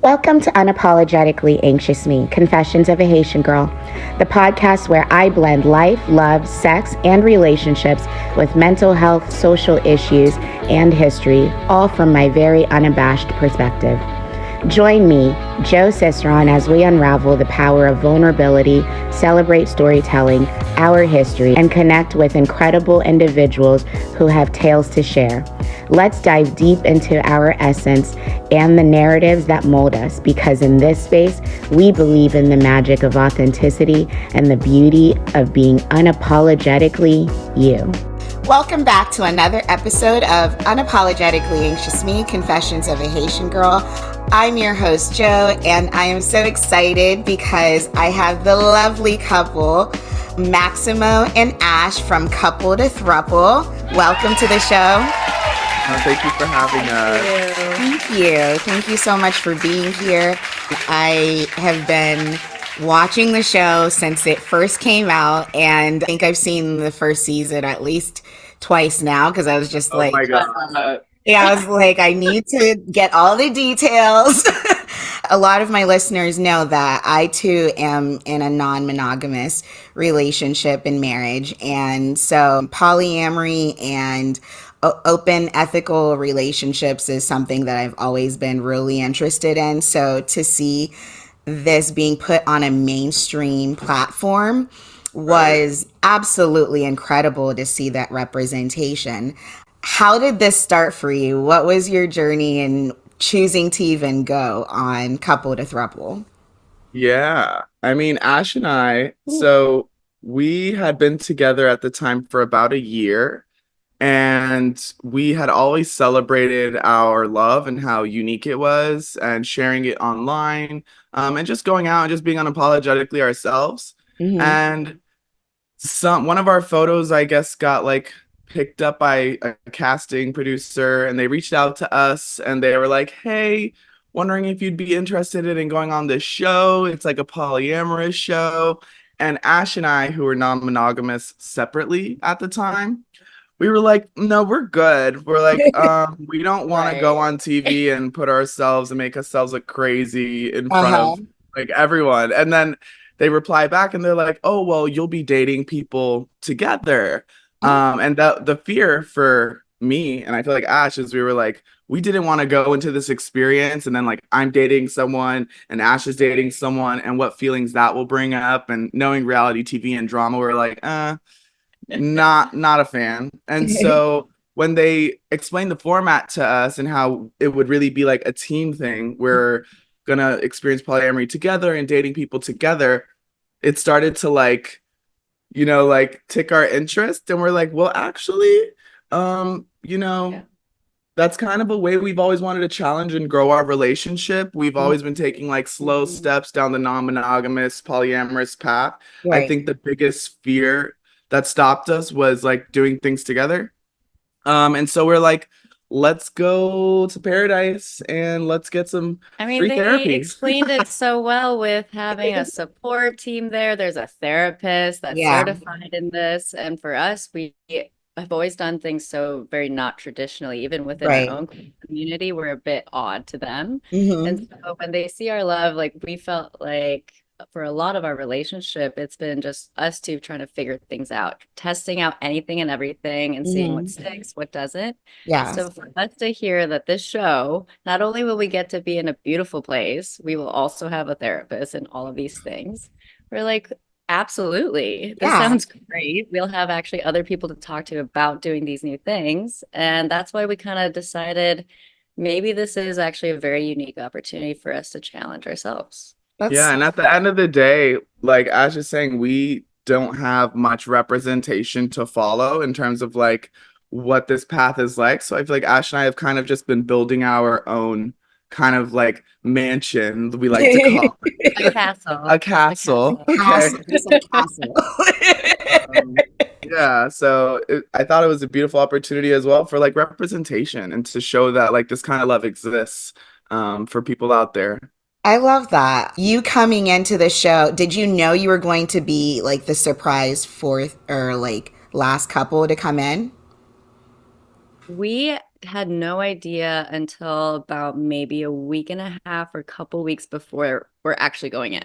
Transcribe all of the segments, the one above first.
Welcome to Unapologetically Anxious Me, Confessions of a Haitian Girl, the podcast where I blend life, love, sex, and relationships with mental health, social issues, and history, all from my very unabashed perspective. Join me, Jo Ciceron, as we unravel the power of vulnerability, celebrate storytelling, our history, and connect with incredible individuals who have tales to share. Let's dive deep into our essence and the narratives that mold us, because in this space, we believe in the magic of authenticity and the beauty of being unapologetically you. Welcome back to another episode of Unapologetically Anxious Me, Confessions of a Haitian Girl. I'm your host, Jo, and I am so excited because I have the lovely couple, Maximo and Ash from Couple to Throuple. Welcome to the show. Thank you for having us. Thank you. Thank you so much for being here. I have been watching the show since it first came out, and I think I've seen the first season at least twice now because I was just Oh my God. Yeah, I was like, I need to get all the details. A lot of my listeners know that I too am in a non-monogamous relationship and marriage. And so polyamory and open ethical relationships is something that I've always been really interested in. So to see this being put on a mainstream platform was absolutely incredible to see that representation. How did this start for you? What was your journey in choosing to even go on Couple to Throuple? Yeah. I mean, Ash and I, so we had been together at the time for about a year, and we had always celebrated our love and how unique it was and sharing it online, and just going out and just being unapologetically ourselves. Mm-hmm. And one of our photos, I guess, got like picked up by a casting producer, and they reached out to us and they were like, hey, wondering if you'd be interested in going on this show. It's like a polyamorous show. And Ash and I, who were non-monogamous separately at the time, we were like, no, we're good. We're like, we don't want to go on TV and put ourselves and make ourselves look crazy in front of like everyone. And then they reply back and they're like, oh, well, you'll be dating people together. And the fear for me, and I feel like Ash, is we were like, we didn't want to go into this experience and then like I'm dating someone and Ash is dating someone and what feelings that will bring up. And knowing reality TV and drama, we're like, not a fan. And so when they explained the format to us and how it would really be like a team thing, we're gonna experience polyamory together and dating people together, it started to like, like tick our interest. And we're like, well, actually, that's kind of a way we've always wanted to challenge and grow our relationship. We've always been taking like slow steps down the non-monogamous polyamorous path. I think the biggest fear that stopped us was like doing things together. And so we're like, let's go to paradise and let's get some free therapy. They explained it so well with having a support team there. There's a therapist that's certified in this. And for us, I've always done things so very not traditionally, even within our own community, we're a bit odd to them. And so when they see our love, like we felt like for a lot of our relationship, it's been just us two trying to figure things out, testing out anything and everything and seeing what sticks, what doesn't. Yeah. So for us to hear that this show, not only will we get to be in a beautiful place, we will also have a therapist and all of these things. We're like, absolutely. This sounds great. We'll have actually other people to talk to about doing these new things. And that's why we kind of decided maybe this is actually a very unique opportunity for us to challenge ourselves. And at the end of the day, like Ash is saying, we don't have much representation to follow in terms of like what this path is like. So I feel like Ash and I have kind of just been building our own kind of like mansion, we like to call it. A castle. A castle. Yeah, so I thought it was a beautiful opportunity as well for like representation and to show that like this kind of love exists for people out there. I love that. You coming into the show, did you know you were going to be like the surprise fourth or like last couple to come in? We had no idea until about maybe a week and a half or a couple weeks before we're actually going in.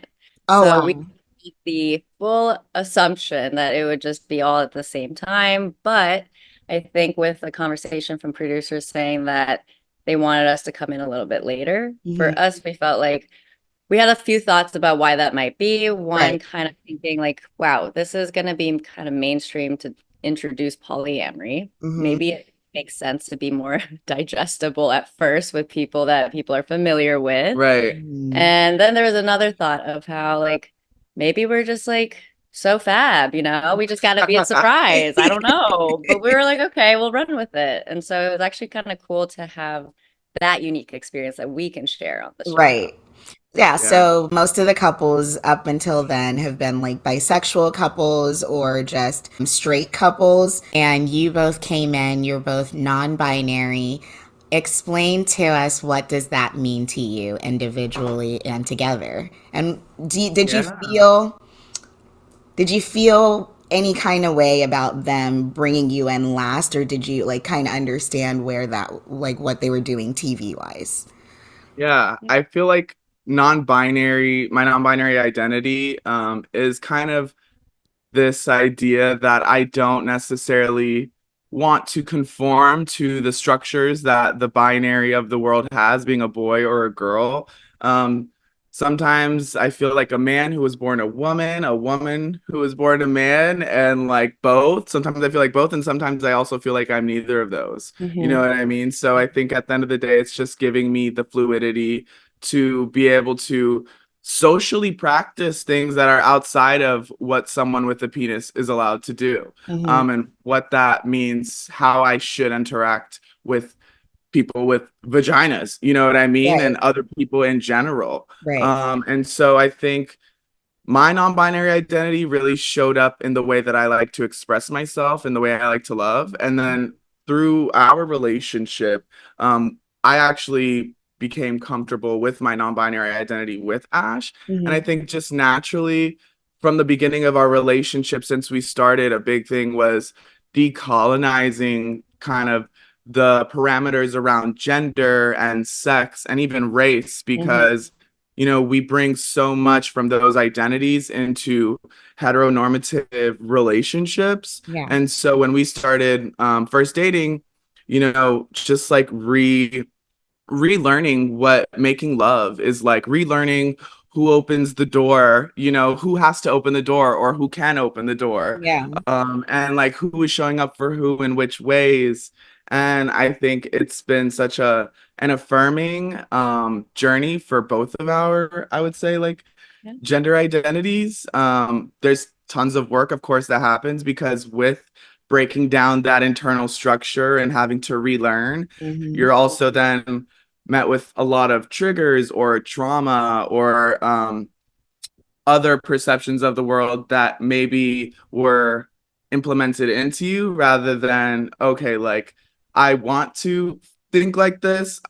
Oh, So we wow. made the full assumption that it would just be all at the same time. But I think with a conversation from producers saying that they wanted us to come in a little bit later, Hmm. for us, we felt like we had a few thoughts about why that might be. One, Right. kind of thinking like, wow, this is going to be kind of mainstream to introduce polyamory. Hmm. Maybe it makes sense to be more digestible at first with people that people are familiar with. Right. Hmm. And then there was another thought of how like maybe we're just like so fab, we just got to be a surprise. I don't know. But we were like, okay, we'll run with it. And so it was actually kind of cool to have that unique experience that we can share on the show. Right. Yeah, Yeah. so most of the couples up until then have been like bisexual couples or just straight couples. And you both came in, you're both non-binary. Explain to us, what does that mean to you individually and together? And Yeah. did you feel any kind of way about them bringing you in last, or did you like kind of understand where that, like what they were doing TV wise? Yeah. I feel like my non-binary identity is kind of this idea that I don't necessarily want to conform to the structures that the binary of the world has, being a boy or a girl. Um, Sometimes I feel like a man who was born a woman who was born a man, and like both. Sometimes I feel like both, and sometimes I also feel like I'm neither of those. You know Hmm. what I mean? So I think at the end of the day, it's just giving me the fluidity to be able to socially practice things that are outside of what someone with a penis is allowed to do, Hmm. and what that means, how I should interact with people with vaginas, you know what I mean, and Right, other people in general. right. And so I think my non-binary identity really showed up in the way that I like to express myself and the way I like to love. And then through our relationship, I actually became comfortable with my non-binary identity with Ash. And I Hmm. think just naturally from the beginning of our relationship, since we started, a big thing was decolonizing kind of the parameters around gender and sex and even race, Hmm. because we bring so much from those identities into heteronormative relationships. Yeah. And so when we started first dating, just like relearning what making love is like, relearning who opens the door, who has to open the door or who can open the door, Yeah. and like who is showing up for who in which ways. And I think it's been such an affirming journey for both of our, I would say, like Yeah. gender identities. There's tons of work, of course, that happens because with breaking down that internal structure and having to relearn, Hmm. you're also then met with a lot of triggers or trauma or other perceptions of the world that maybe were implemented into you rather than, okay, like I want to think like this.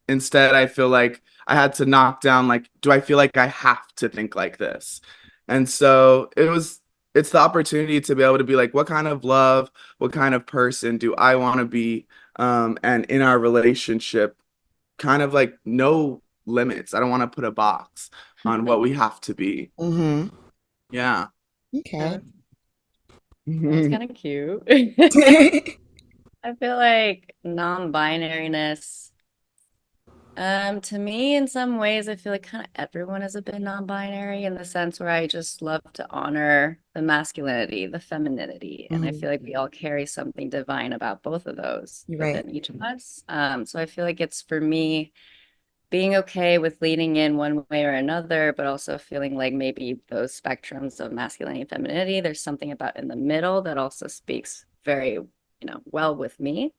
Instead, I feel like I had to knock down, like, do I feel like I have to think like this? And so it's the opportunity to be able to be like, what kind of love, what kind of person do I want to be? And in our relationship, kind of like no limits. I don't want to put a box on what we have to be. Hmm. Yeah. Okay. Yeah, that's kind of cute. I feel like non-binariness, to me, in some ways, I feel like kind of everyone is a bit non-binary in the sense where I just love to honor the masculinity, the femininity, and I Hmm. feel like we all carry something divine about both of those You're right. within each of us. So I feel like it's for me being okay with leaning in one way or another, but also feeling like maybe those spectrums of masculinity and femininity, there's something about in the middle that also speaks very, well with me.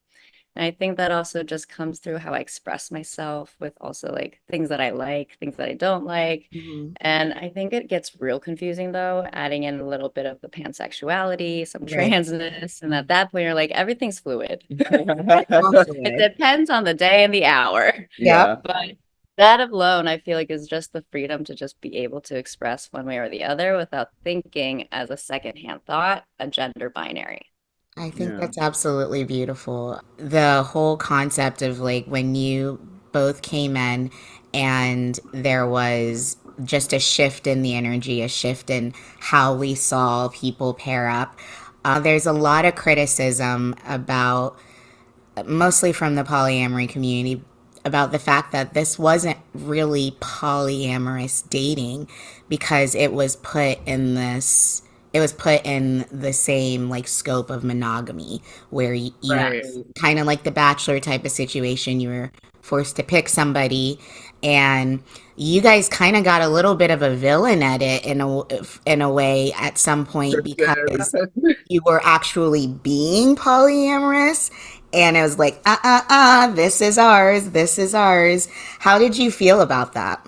And I think that also just comes through how I express myself with also like things that I like, things that I don't like. Hmm. And I think it gets real confusing though, adding in a little bit of the pansexuality, some Right. transness. And at that point, you're like, everything's fluid. It Absolutely. depends on the day and the hour. Yep. Yeah. But that alone, I feel like is just the freedom to just be able to express one way or the other without thinking as a secondhand thought, a gender binary. I think Yeah. that's absolutely beautiful. The whole concept of like when you both came in and there was just a shift in the energy, a shift in how we saw people pair up. There's a lot of criticism about, mostly from the polyamory community, about the fact that this wasn't really polyamorous dating because it was put in the same like scope of monogamy where you Right. Yes. kind of like the bachelor type of situation, you were forced to pick somebody, and you guys kind of got a little bit of a villain at it in a way at some point because you were actually being polyamorous, and it was like this is ours, this is ours. How did you feel about that?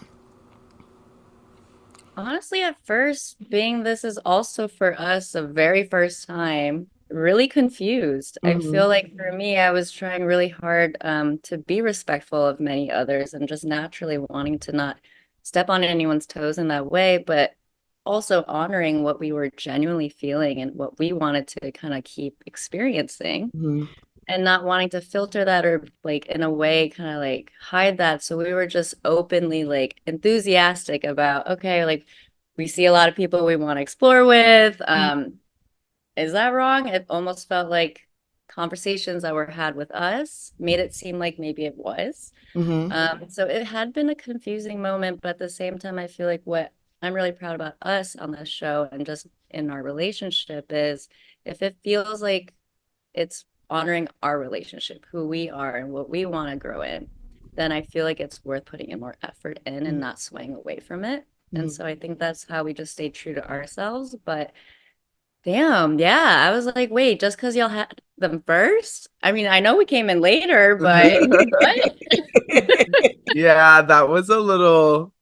Honestly, at first, being this is also for us a very first time, really confused. I feel Mm-hmm. like for me, I was trying really hard to be respectful of many others and just naturally wanting to not step on anyone's toes in that way, but also honoring what we were genuinely feeling and what we wanted to kind of keep experiencing Mm-hmm. and not wanting to filter that or like in a way kind of like hide that. So we were just openly like enthusiastic about, okay, like we see a lot of people we want to explore with. Is that wrong? It almost felt like conversations that were had with us made it seem like maybe it was. Mm-hmm. So it had been a confusing moment, but at the same time, I feel like what I'm really proud about us on this show and just in our relationship is if it feels like it's honoring our relationship, who we are and what we want to grow in, then I feel like it's worth putting in more effort in and not swaying away from it. And Mm-hmm. so I think that's how we just stayed true to ourselves. But damn, yeah, I was like, wait, just because y'all had them first? I mean, I know we came in later, but what? Yeah, that was a little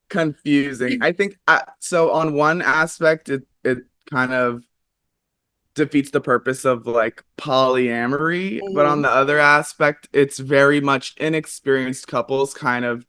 confusing. I think so on one aspect it kind of defeats the purpose of like polyamory, but on Mm-hmm. the other aspect it's very much inexperienced couples kind of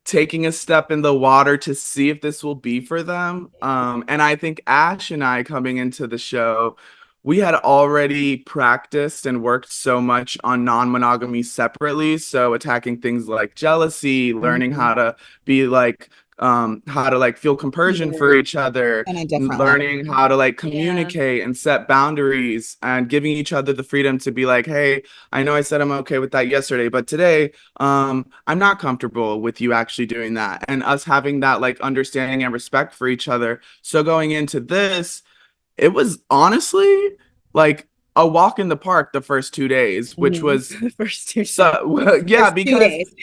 taking a step in the water to see if this will be for them. And I think Ash and I coming into the show, we had already practiced and worked so much on non-monogamy separately. So attacking things like jealousy, learning Mm-hmm. how to be like, how to like feel compersion for each other, In a different level. learning how to like Yeah. communicate and set boundaries and giving each other the freedom to be like, hey, I know I said I'm okay with that yesterday, but today I'm not comfortable with you actually doing that. And us having that like understanding and respect for each other. So going into this, it was honestly like a walk in the park the first 2 days, which Mm-hmm. was The first two days. so yeah, First two because days.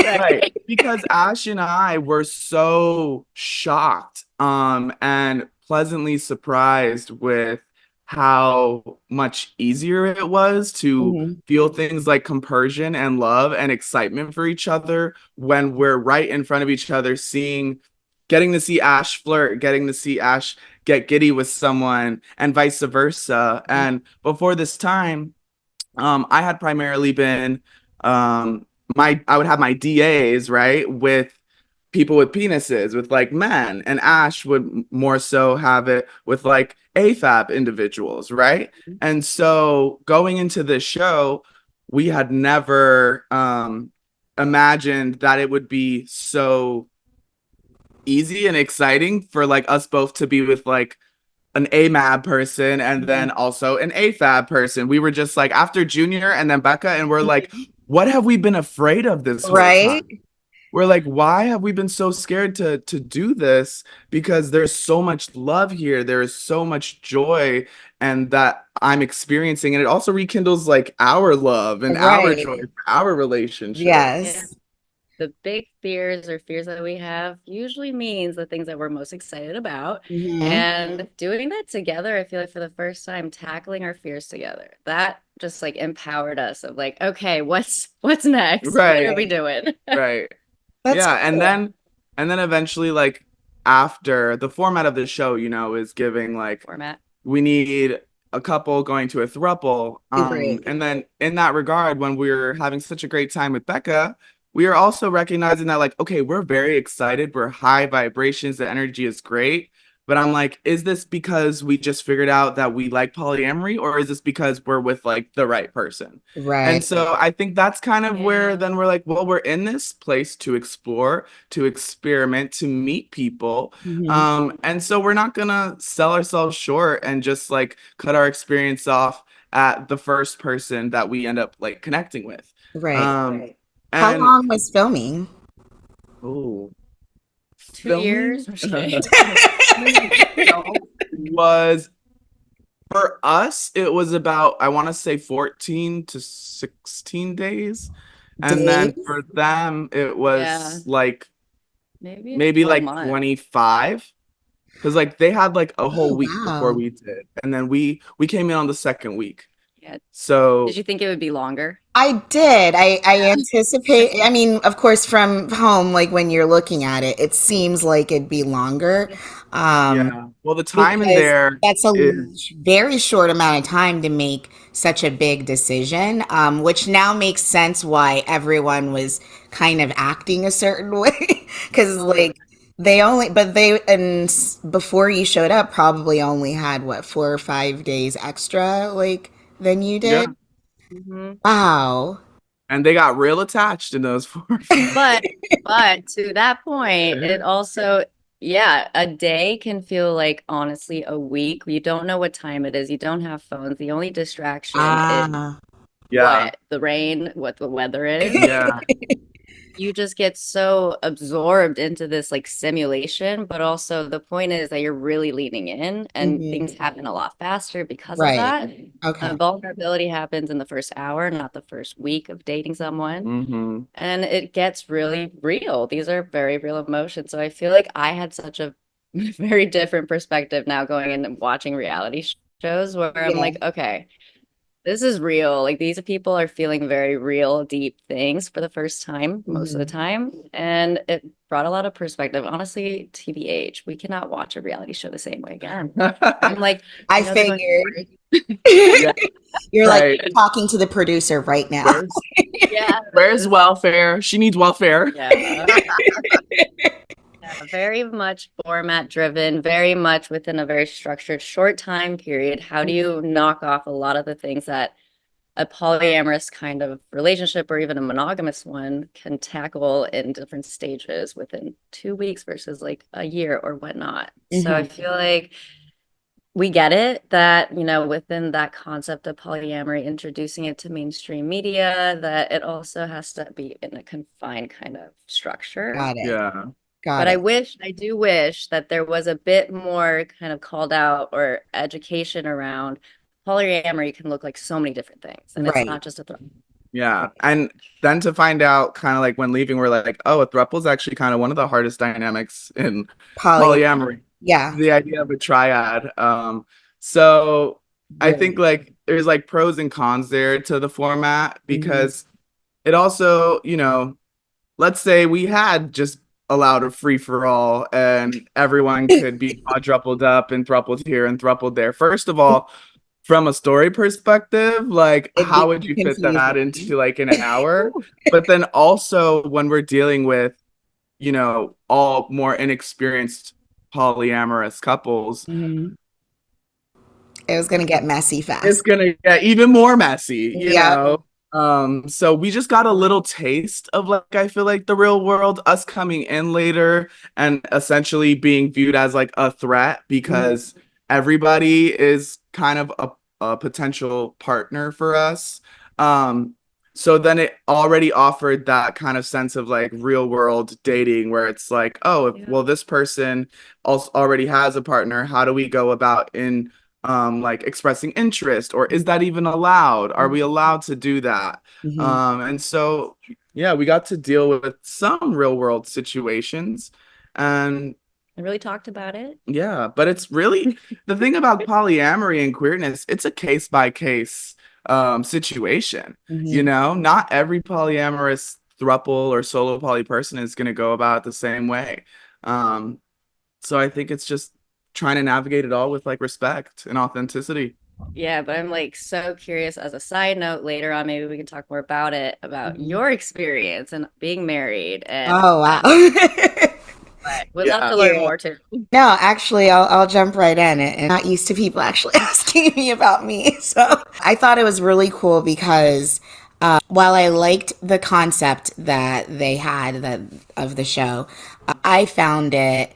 right, because Ash and I were so shocked and pleasantly surprised with how much easier it was to Mm-hmm. feel things like compersion and love and excitement for each other when we're right in front of each other, getting to see Ash flirt, getting to see Ash get giddy with someone, and vice versa. And before this time, I had primarily been I would have my DAs, right, with people with penises, with like men, and Ash would more so have it with like AFAB individuals, right? And so going into this show, we had never imagined that it would be so easy and exciting for like us both to be with like an AMAB person and then also an AFAB person. We were just like after Junior and then Becca, and we're like, what have we been afraid of this whole Right? time? We're like, why have we been so scared to do this? Because there's so much love here. There is so much joy and that I'm experiencing. And it also rekindles like our love and our Right. joy, our relationship. Yeah. Yes. The big fears or fears that we have usually means the things that we're most excited about. Mm-hmm. And doing that together, I feel like for the first time, tackling our fears together, that just like empowered us of like, okay, what's next? What are Right, we doing? right. That's Yeah, cool. and then eventually like after the format of the show, is giving like Format. we need a couple going to a throuple. Great. And then in that regard, when we're having such a great time with Becca, we are also recognizing that like, okay, we're very excited, we're high vibrations, the energy is great. But I'm like, is this because we just figured out that we like polyamory, or is this because we're with like the right person? And so I think that's kind of where then we're like, well, we're in this place to explore, to experiment, to meet people. And so we're not gonna sell ourselves short and just like cut our experience off at the first person that we end up like connecting with. How And long was filming? oh, 2 years. was for us, it was about, I want to say 14 to 16 days. And then Days? for them, it was like maybe like 12 months. 25. Because like they had like a whole Oh, week before wow. we did. And then we came in on the second week. Yeah. So Did you think it would be longer? I did. I anticipate, I mean, of course, from home, like when you're looking at it, it seems like it'd be longer. yeah. Well, the time in Because there that's a is very short amount of time to make such a big decision, which now makes sense why everyone was kind of acting a certain way. Because, like, and before you showed up, probably only had what, 4 or 5 days extra, like, than you yeah. did. Wow. And they got real attached in those 4 or 5. But to that point, it also, a day can feel like honestly a week. You don't know what time it is. You don't have phones. The only distraction is Yeah. what the rain, what the weather is. Yeah. You just get so absorbed into this like simulation, but also the point is that you're really leaning in and things happen a lot faster because of Right. that. Okay. Vulnerability happens in the first hour, not the first week of dating someone. Mm-hmm. And it gets really real. These are very real emotions. So I feel like I had such a very different perspective now going in and watching reality shows where I'm Yeah. like, okay, this is real. Like these people are feeling very real, deep things for the first time, most of the time. And it brought a lot of perspective. Honestly, TBH, we cannot watch a reality show the same way again. I'm like, I know they're going figured. Yeah. You're Right. like talking to the producer right now. Where's welfare? She needs welfare. Yeah. Very much format driven, very much within a very structured short time period. How do you knock off a lot of the things that a polyamorous kind of relationship or even a monogamous one can tackle in different stages within 2 weeks versus like a year or whatnot? So I feel like we get it that, within that concept of polyamory, introducing it to mainstream media, that it also has to be in a confined kind of structure. Got it. Yeah. Got But it. I do wish that there was a bit more kind of called out or education around polyamory can look like so many different things. And it's Right. not just a throuple. Yeah. And then to find out kind of like when leaving, we're like, oh, a throuple is actually kind of one of the hardest dynamics in polyamory. Yeah. The idea of a triad. So I think like there's like pros and cons there to the format because it also, let's say we had just allowed a free for all and everyone could be quadrupled up and thrupled here and thrupled there. First of all, from a story perspective, like It'd how be would you fit that confusing. into like an hour? But then also when we're dealing with, all more inexperienced polyamorous couples, It was going to get messy fast. it's gonna get even more messy, Yeah. know. So we just got a little taste of like I feel like the real world, us coming in later and essentially being viewed as like a threat because everybody is kind of a potential partner for us. So then it already offered that kind of sense of like real world dating where it's like, oh, well, this person also already has a partner. How do we go about in like expressing interest, or is that even allowed? Are we allowed to do that? And so yeah, we got to deal with some real world situations and I really talked about it. yeah, but it's really the thing about polyamory and queerness, it's a case by case situation. Not every polyamorous throuple or solo poly person is going to go about it the same way. So I think it's just trying to navigate it all with like respect and authenticity. Yeah, but I'm like so curious as a side note later on, maybe we can talk more about it, about your experience and being married and Oh, wow. We'd love Yeah. to learn more too. No, actually, I'll jump right in. And not used to people actually asking me about me. So I thought it was really cool because while I liked the concept that they had of the show, I found it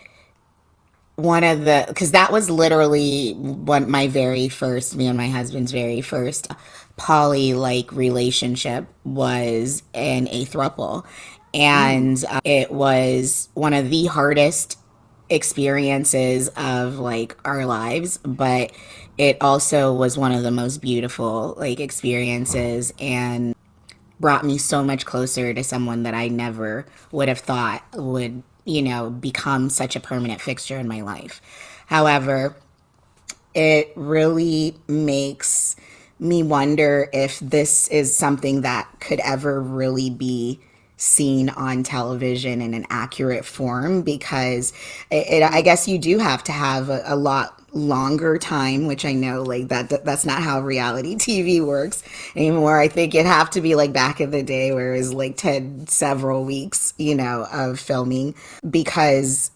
one of the, because that was literally my very first, me and my husband's very first poly like relationship was in a throuple. And it was one of the hardest experiences of like our lives, but it also was one of the most beautiful like experiences and brought me so much closer to someone that I never would have thought would, become such a permanent fixture in my life. However, it really makes me wonder if this is something that could ever really be seen on television in an accurate form, because I guess you do have to have a lot longer time, which I know like that's not how reality TV works anymore. I think it'd have to be like back in the day where it was like 10 several weeks, of filming, because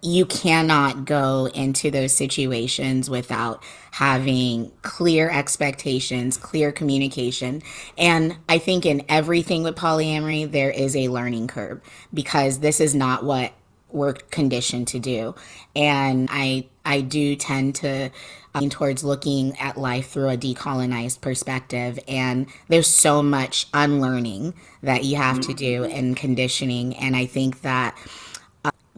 you cannot go into those situations without having clear expectations, clear communication. And I think in everything with polyamory, there is a learning curve, because this is not what we're conditioned to do. And I do tend to lean towards looking at life through a decolonized perspective. And there's so much unlearning that you have to do and conditioning. And I think that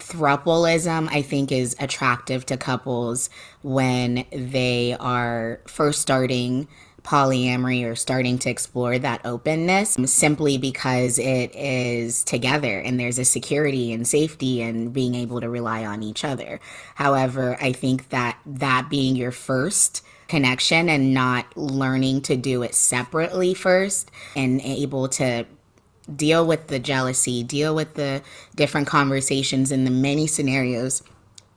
throupleism, I think, is attractive to couples when they are first starting polyamory or starting to explore that openness, simply because it is together and there's a security and safety and being able to rely on each other. However, I think that being your first connection and not learning to do it separately first and able to deal with the jealousy, deal with the different conversations and the many scenarios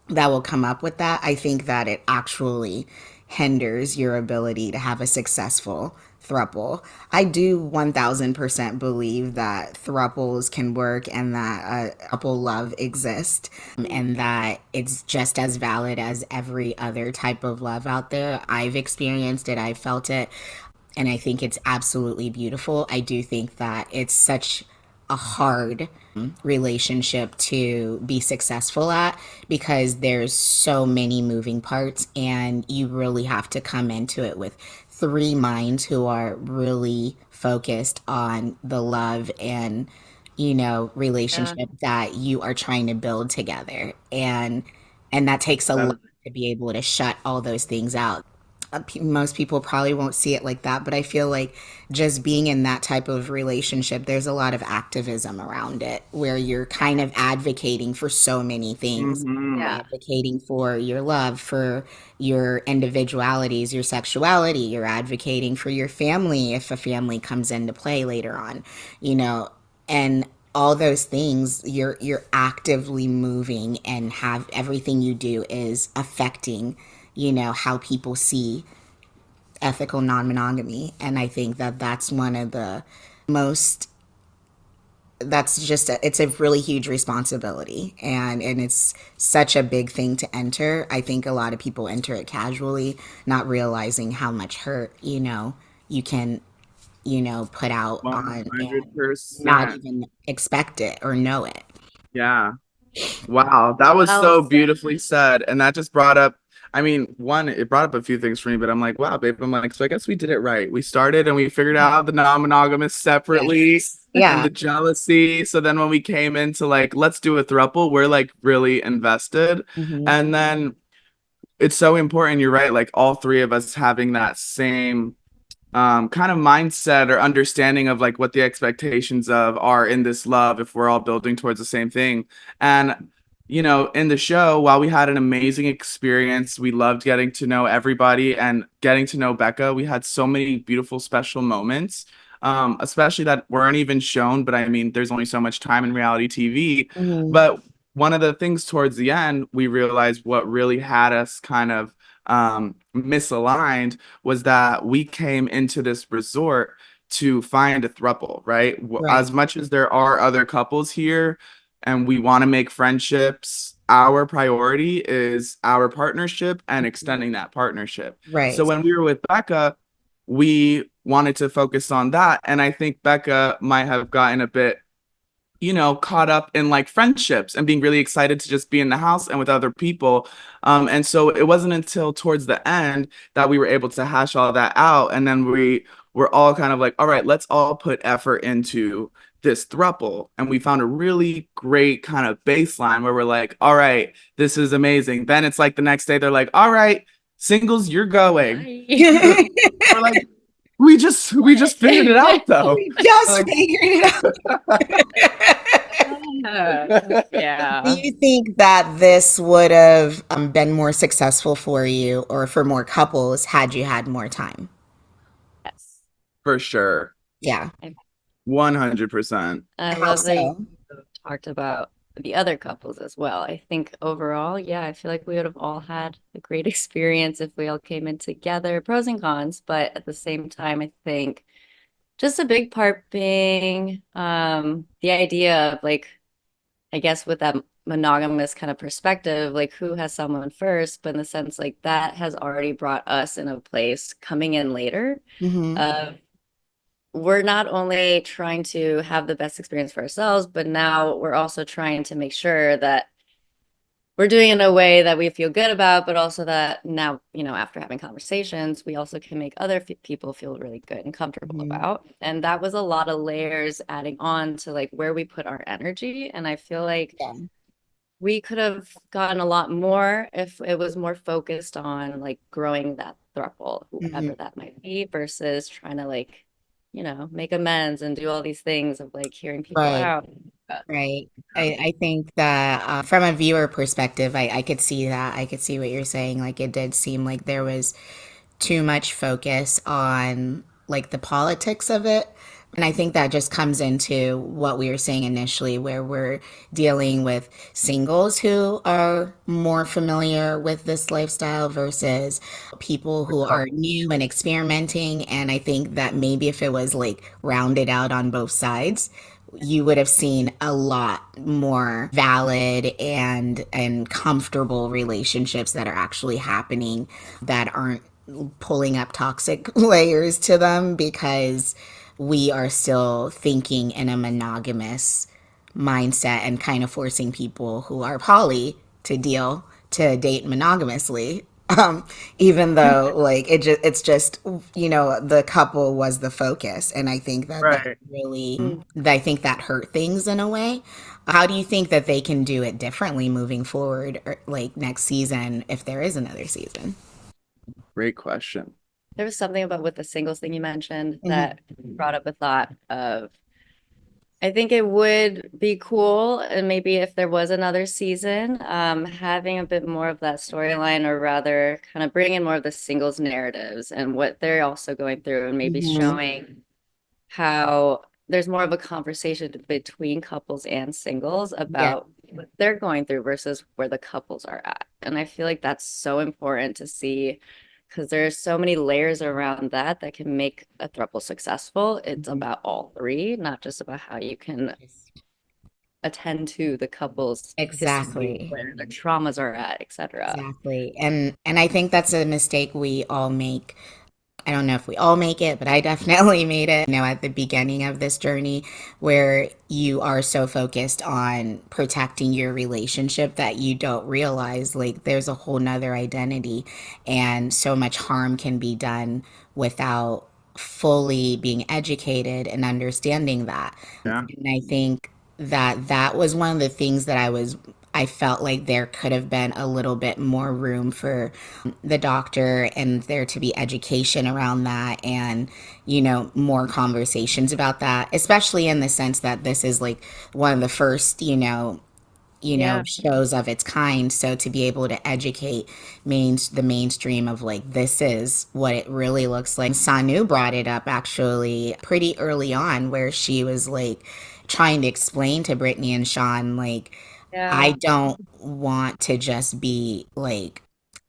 that will come up with that, I think that it actually hinders your ability to have a successful throuple. I do 1000% believe that thruples can work and that throuple love exists, and that it's just as valid as every other type of love out there. I've experienced it, I've felt it, and I think it's absolutely beautiful. I do think that it's such a hard relationship to be successful at, because there's so many moving parts and you really have to come into it with three minds who are really focused on the love and relationship that you are trying to build together. And that takes a lot to be able to shut all those things out. Most people probably won't see it like that, but I feel like just being in that type of relationship, there's a lot of activism around it where you're kind of advocating for so many things. Yeah. Advocating for your love, for your individualities, your sexuality. You're advocating for your family if a family comes into play later on, and all those things. You're actively moving, and have everything you do is affecting how people see ethical non-monogamy. And I think that that's one of the most, that's just it's a really huge responsibility, and it's such a big thing to enter. I think a lot of people enter it casually, not realizing how much hurt you can put out on, and 100%. not even expect it or know it. Yeah. Wow, that was so beautifully said. And that just brought up, I mean, one, it brought up a few things for me, but I'm like, wow, babe, I'm like, so I guess we did it right. We started and we figured out the non-monogamous separately and the jealousy. So then when we came into like, let's do a throuple, we're like really invested. And then it's so important, you're right, like all three of us having that same kind of mindset or understanding of like what the expectations of are in this love, if we're all building towards the same thing. And in the show, while we had an amazing experience, we loved getting to know everybody and getting to know Becca. We had so many beautiful special moments, especially that weren't even shown, but I mean there's only so much time in reality TV. But one of the things towards the end, we realized what really had us kind of misaligned was that we came into this resort to find a throuple, right? As much as there are other couples here, and we want to make friendships, our priority is our partnership and extending that partnership. Right. So when we were with Becca, we wanted to focus on that. And I think Becca might have gotten a bit, caught up in like friendships and being really excited to just be in the house and with other people. And so it wasn't until towards the end that we were able to hash all that out. And then we were all kind of like, all right, let's all put effort into this throuple. And we found a really great kind of baseline where we're like, all right, this is amazing. Then it's like the next day, they're like, all right, singles, you're going. We're like, we just figured it out though. We just figured it out. Yeah. Do you think that this would have been more successful for you or for more couples had you had more time? Yes. For sure. Yeah. 100%. I How love that so? you talked about the other couples as well. I think overall, yeah, I feel like we would have all had a great experience if we all came in together, pros and cons, but at the same time, I think just a big part being the idea of like, I guess with that monogamous kind of perspective, like who has someone first, but in the sense like that has already brought us in a place coming in later Mm-hmm. of we're not only trying to have the best experience for ourselves, but now we're also trying to make sure that we're doing it in a way that we feel good about, but also that now, after having conversations, we also can make other people feel really good and comfortable Mhm. about. And that was a lot of layers adding on to like where we put our energy. And I feel like Yeah. we could have gotten a lot more if it was more focused on like growing that throuple, whoever that might be, versus trying to like, make amends and do all these things of like hearing people Right. out. Right. I think that from a viewer perspective, I could see that. I could see what you're saying. Like it did seem like there was too much focus on like the politics of it. And I think that just comes into what we were saying initially, where we're dealing with singles who are more familiar with this lifestyle versus people who are new and experimenting. And I think that maybe if it was like rounded out on both sides, you would have seen a lot more valid and comfortable relationships that are actually happening that aren't pulling up toxic layers to them because we are still thinking in a monogamous mindset and kind of forcing people who are poly to date monogamously. Even though like it's just the couple was the focus, and I think that Right. I think that hurt things in a way. How do you think that they can do it differently moving forward, or like next season if there is another season? Great question. There was something about with the singles thing you mentioned that brought up a thought of, I think it would be cool, and maybe if there was another season, having a bit more of that storyline, or rather kind of bring in more of the singles narratives and what they're also going through, and maybe showing how there's more of a conversation between couples and singles about what they're going through versus where the couples are at. And I feel like that's so important to see because there's so many layers around that that can make a throuple successful. It's about all three, not just about how you can attend to the couple's Exactly. where their traumas are at, etc. Exactly. And I think that's a mistake we all make. I don't know if we all make it, but I definitely made it, at the beginning of this journey where you are so focused on protecting your relationship that you don't realize like there's a whole nother identity and so much harm can be done without fully being educated and understanding that. Yeah. And I think that that was one of the things that I felt like there could have been a little bit more room for the doctor and there to be education around that and, more conversations about that, especially in the sense that this is like one of the first, shows of its kind. So to be able to educate the mainstream of like, this is what it really looks like. Sanu brought it up actually pretty early on where she was like trying to explain to Brittany and Sean, like, I don't want to just be like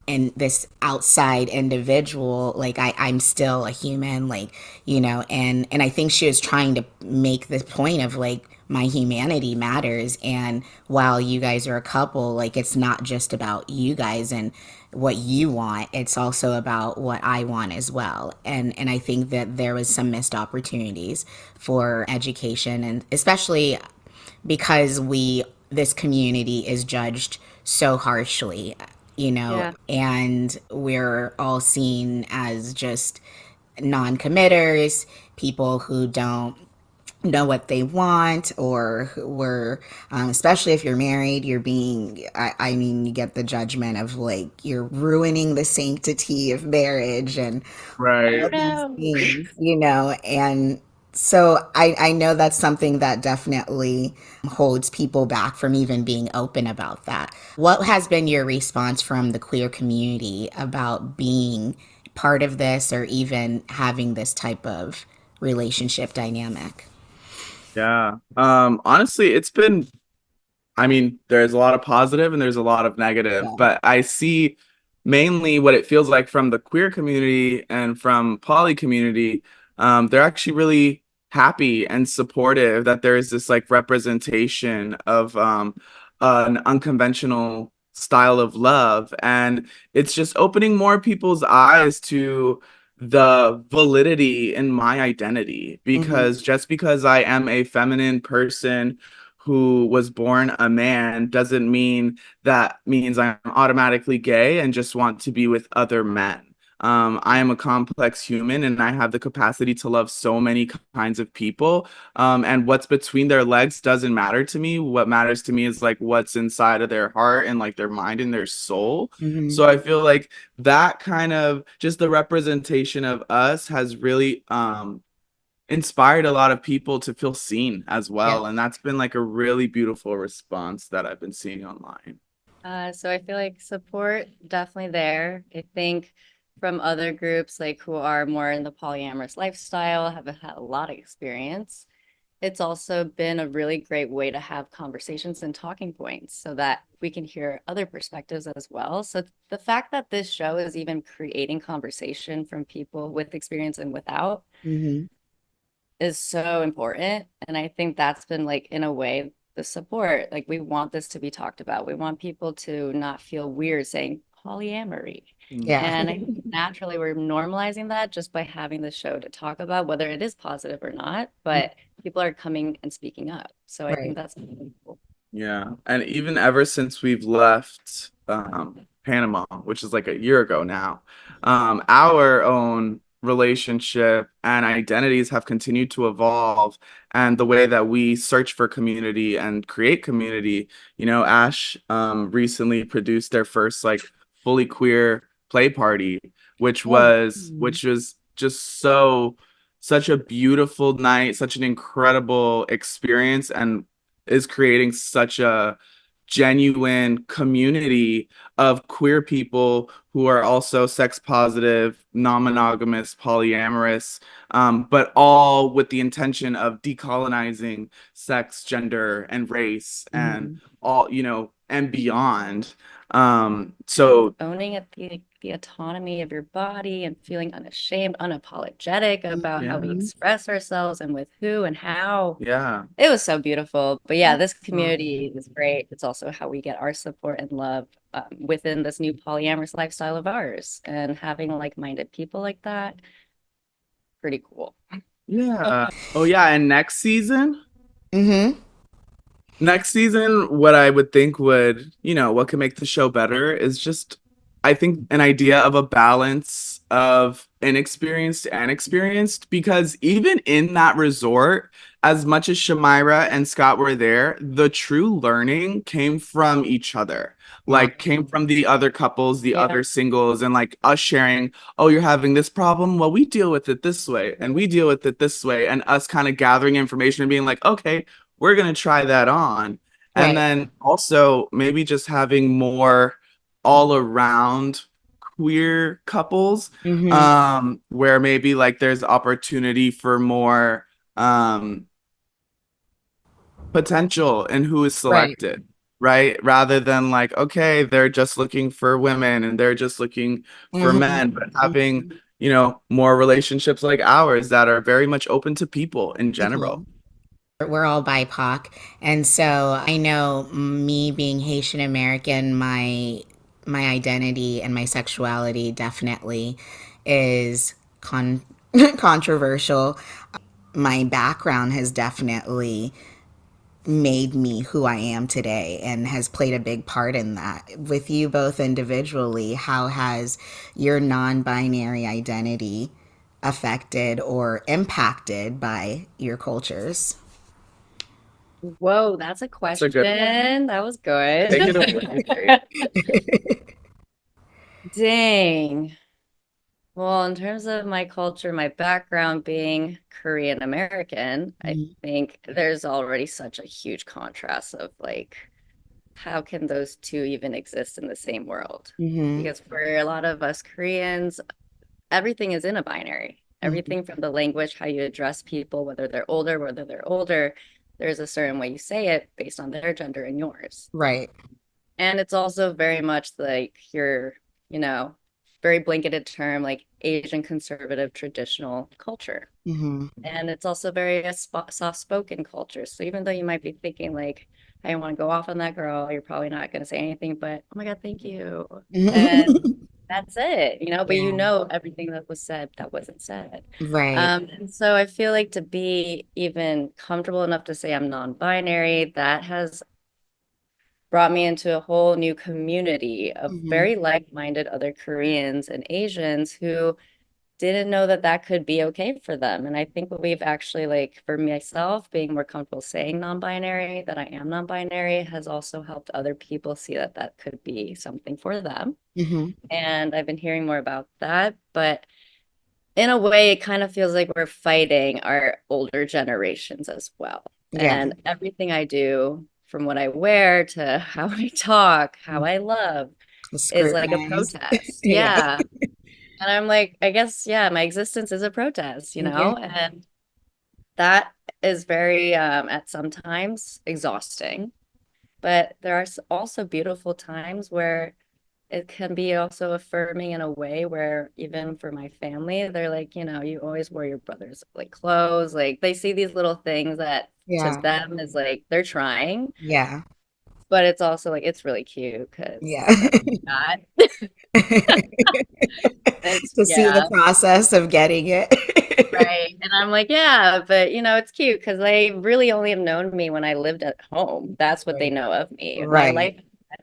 in this outside individual. Like I'm still a human, like, and I think she was trying to make the point of like, my humanity matters. And while you guys are a couple, like it's not just about you guys and what you want, it's also about what I want as well. And I think that there was some missed opportunities for education, and especially because this community is judged so harshly, Yeah. and we're all seen as just non-committers, people who don't know what they want, or who were, especially if you're married, you're being, I mean, you get the judgment of like you're ruining the sanctity of marriage and Right. all these things, and so I know that's something that definitely holds people back from even being open about that. What has been your response from the queer community about being part of this, or even having this type of relationship dynamic? Yeah. Honestly, it's been, I mean, there's a lot of positive and there's a lot of negative, Yeah. but I see mainly what it feels like from the queer community and from poly community. They're actually really happy and supportive that there is this like representation of an unconventional style of love. And it's just opening more people's eyes to the validity in my identity, Hmm. because just because I am a feminine person who was born a man doesn't mean that means I'm automatically gay and just want to be with other men. I am a complex human and I have the capacity to love so many kinds of people. And what's between their legs doesn't matter to me. What matters to me is like what's inside of their heart and like their mind and their soul. Hmm. So I feel like that kind of just the representation of us has really inspired a lot of people to feel seen as Yeah. well. And that's been like a really beautiful response that I've been seeing online. So I feel like support definitely there. I think from other groups like who are more in the polyamorous lifestyle, have had a lot of experience. It's also been a really great way to have conversations and talking points so that we can hear other perspectives as well. So the fact that this show is even creating conversation from people with experience and without Hmm. is so important. And I think that's been like, in a way, the support. Like, we want this to be talked about. We want people to not feel weird saying polyamory. Yeah. And I think naturally we're normalizing that just by having the show to talk about whether it is positive or not, but people are coming and speaking up. So I think Right. that's really cool. Yeah. And even ever since we've left Panama, which is like a year ago now, our own relationship and identities have continued to evolve. And the way that we search for community and create community, Ash recently produced their first like fully queer play party, which Oh. was just such a beautiful night, such an incredible experience, and is creating such a genuine community of queer people who are also sex positive, non-monogamous, polyamorous, but all with the intention of decolonizing sex, gender, and race, and Hmm. all, and beyond. So Owning it, the autonomy of your body and feeling unashamed, unapologetic about how we Hmm. express ourselves and with who and how. yeah. It was so beautiful. But yeah, this community is great. It's also how we get our support and love within this new polyamorous lifestyle of ours. And having like-minded people like that, pretty cool. Yeah. Oh yeah, and Hmm. next season, what I would think would, what could make the show better is just, I think, an idea of a balance of inexperienced and experienced. Because even in that resort, as much as Shamira and Scott were there, the true learning came from each other. Yeah. Like, came from the other couples, the Yeah. other singles, and like us sharing, oh, you're having this problem? Well, we deal with it this way, and we deal with it this way, and us kind of gathering information and being like, okay, we're going to try that on. And Right. then also maybe just having more all around queer couples, Hmm. where maybe like there's opportunity for more potential in who is Right. selected, right? Rather than like, okay, they're just looking for women and they're just looking for Hmm. men, but having, more relationships like ours that are very much open to people in general. People. We're all BIPOC, and so I know me being Haitian American, my identity and my sexuality definitely is controversial. My background has definitely made me who I am today and has played a big part in that. With you both individually, how has your non-binary identity affected or impacted by your cultures? Whoa, that's a That's a good question. That was good. take it away. Dang. Well, in terms of my culture, my background being Korean American, I think there's already such a huge contrast of like, how can those two even exist in the same world? Mm-hmm. Because for a lot of us Koreans, everything is in a binary. Mm-hmm. Everything from the language, how you address people, whether they're older, there's a certain way you say it based on their gender and yours. Right. And it's also very much like your, you know, very blanketed term, like Asian conservative traditional culture. Mm-hmm. And it's also very a soft-spoken culture. So even though you might be thinking like, I don't want to go off on that girl, you're probably not going to say anything, but oh my God, thank you. And that's it, you know, but you Yeah. know everything that was said that wasn't said. Right. And so I feel like to be even comfortable enough to say I'm non-binary, that has brought me into a whole new community of Mm-hmm. very like-minded other Koreans and Asians who didn't know that that could be okay for them. And I think what we've actually, like, for myself, being more comfortable saying non-binary, that I am non-binary, has also helped other people see that that could be something for them. Mm-hmm. And I've been hearing more about that. But in a way, it kind of feels like we're fighting our older generations as well. Yeah. And everything I do, from what I wear to how I talk, how I love, is like a Scrutinized. protest. Yeah. Yeah. And I'm like, I guess, yeah, my existence is a protest, you Yeah. know? And that is very, at sometimes exhausting. But there are also beautiful times where it can be also affirming in a way where even for my family, they're like, you know, you always wear your brother's like clothes. Like they see these little things that to Yeah. them is like they're trying, Yeah. but it's also like it's really cute because Yeah. that's what we got. It's To see the yeah, process of getting it. right. And I'm like, yeah, but you know, it's cute because they really only have known me when I lived at home. That's what they Right. know of me. My Right. life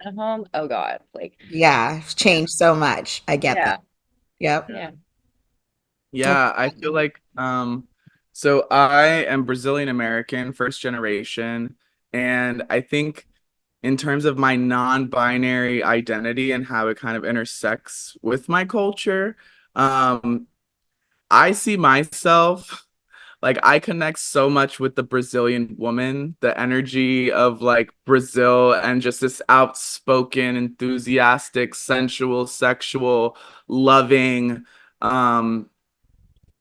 at home, oh God, like Yeah. It's changed so much. I get that. yeah, Yep. yeah. Yeah, I feel like so I am Brazilian American, first generation, and I think in terms of my non-binary identity and how it kind of intersects with my culture, um I see myself like I connect so much with the Brazilian woman, the energy of like Brazil and just this outspoken, enthusiastic, sensual, sexual, loving, um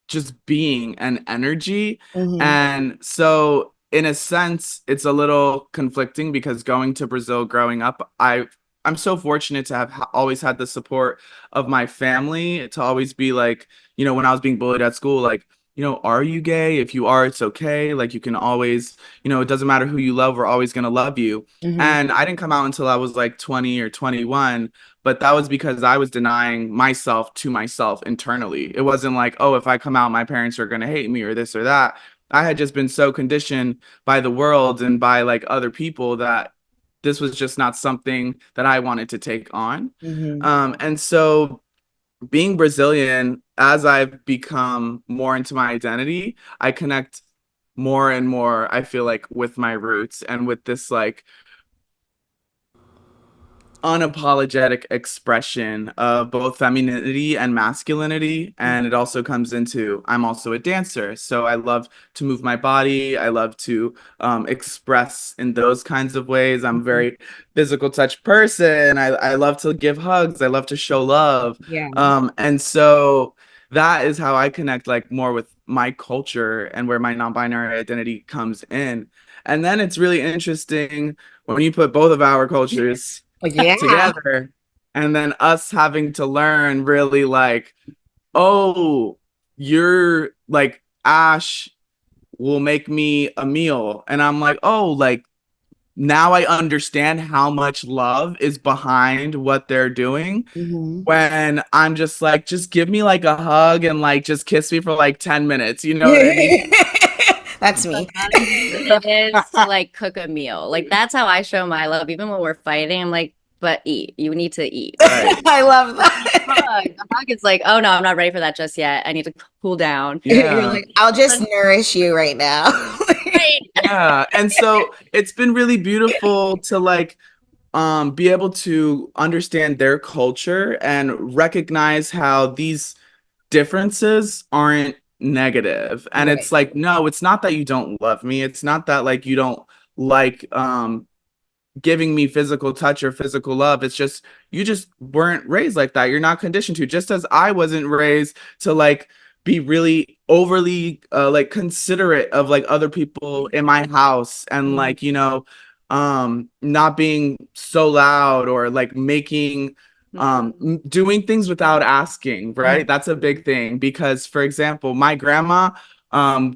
just being and energy. Mm-hmm. And so in a sense, it's a little conflicting because going to Brazil growing up, I'm so fortunate to have always had the support of my family to always be like, you know, when I was being bullied at school, like, you know, are you gay? If you are, it's okay. Like you can always, you know, it doesn't matter who you love, we're always going to love you. Mm-hmm. And I didn't come out until I was like 20 or 21, but that was because I was denying myself to myself internally. It wasn't like, oh, if I come out, my parents are going to hate me or this or that. I had just been so conditioned by the world and by like other people that this was just not something that I wanted to take on. Mm-hmm. And so being Brazilian, as I've become more into my identity, I connect more and more, I feel like, with my roots and with this like unapologetic expression of both femininity and masculinity. And it also comes into I'm also a dancer. So I love to move my body. I love to express in those kinds of ways. I'm a Mm-hmm. very physical touch person. I love to give hugs. I love to show love. Yeah. And so that is how I connect like more with my culture and where my non-binary identity comes in. And then it's really interesting when you put both of our cultures Yeah. together and then us having to learn really like, oh, you're like Ash will make me a meal. And I'm like, oh, like now I understand how much love is behind what they're doing. Mhm. When I'm just like, just give me like a hug and like just kiss me for like 10 minutes. You know what I mean? That's me. It is to like cook a meal. Like that's how I show my love. Even when we're fighting, I'm like, but eat. You need to eat. Right. I love that. A hug is like, oh no, I'm not ready for that just yet. I need to cool down. You're Yeah. like, I'll just nourish you right now. Right. Yeah. And so it's been really beautiful to like be able to understand their culture and recognize how these differences aren't negative. And Right. it's like, no, it's not that you don't love me. It's not that like you don't like giving me physical touch or physical love. It's just you just weren't raised like that. You're not conditioned to, just as I wasn't raised to like be really overly like considerate of like other people in my house and like, you know, not being so loud or like making doing things without asking, right? That's a big thing because, for example, my grandma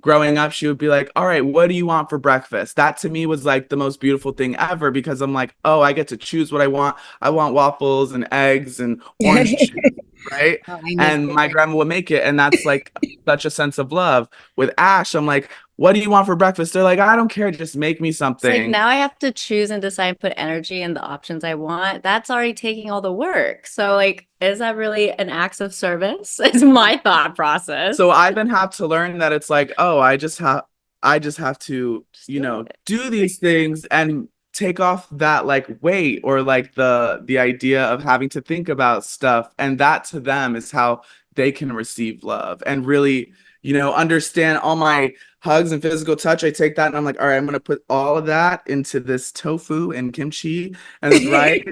growing up, she would be like, all right, what do you want for breakfast? That to me was like the most beautiful thing ever because I'm like, oh, I get to choose what I want. I want waffles and eggs and orange juice, right? Oh, I miss And it. my grandma would make it, and that's like such a sense of love. With Ash, I'm like, what do you want for breakfast? They're like, I don't care, just make me It's like something. now I have to choose and decide and put energy in the options I want. That's already taking all the work. So like, is that really an act of service? Is my thought process. So I then have to learn that it's like, oh, I just have to, Just you do know, it. do these things and take off that like weight or like the idea of having to think about stuff. And that to them is how they can receive love and really, you know, understand all my hugs and physical touch. I take that and I'm like, all right, I'm gonna put all of that into this tofu and kimchi and this rice.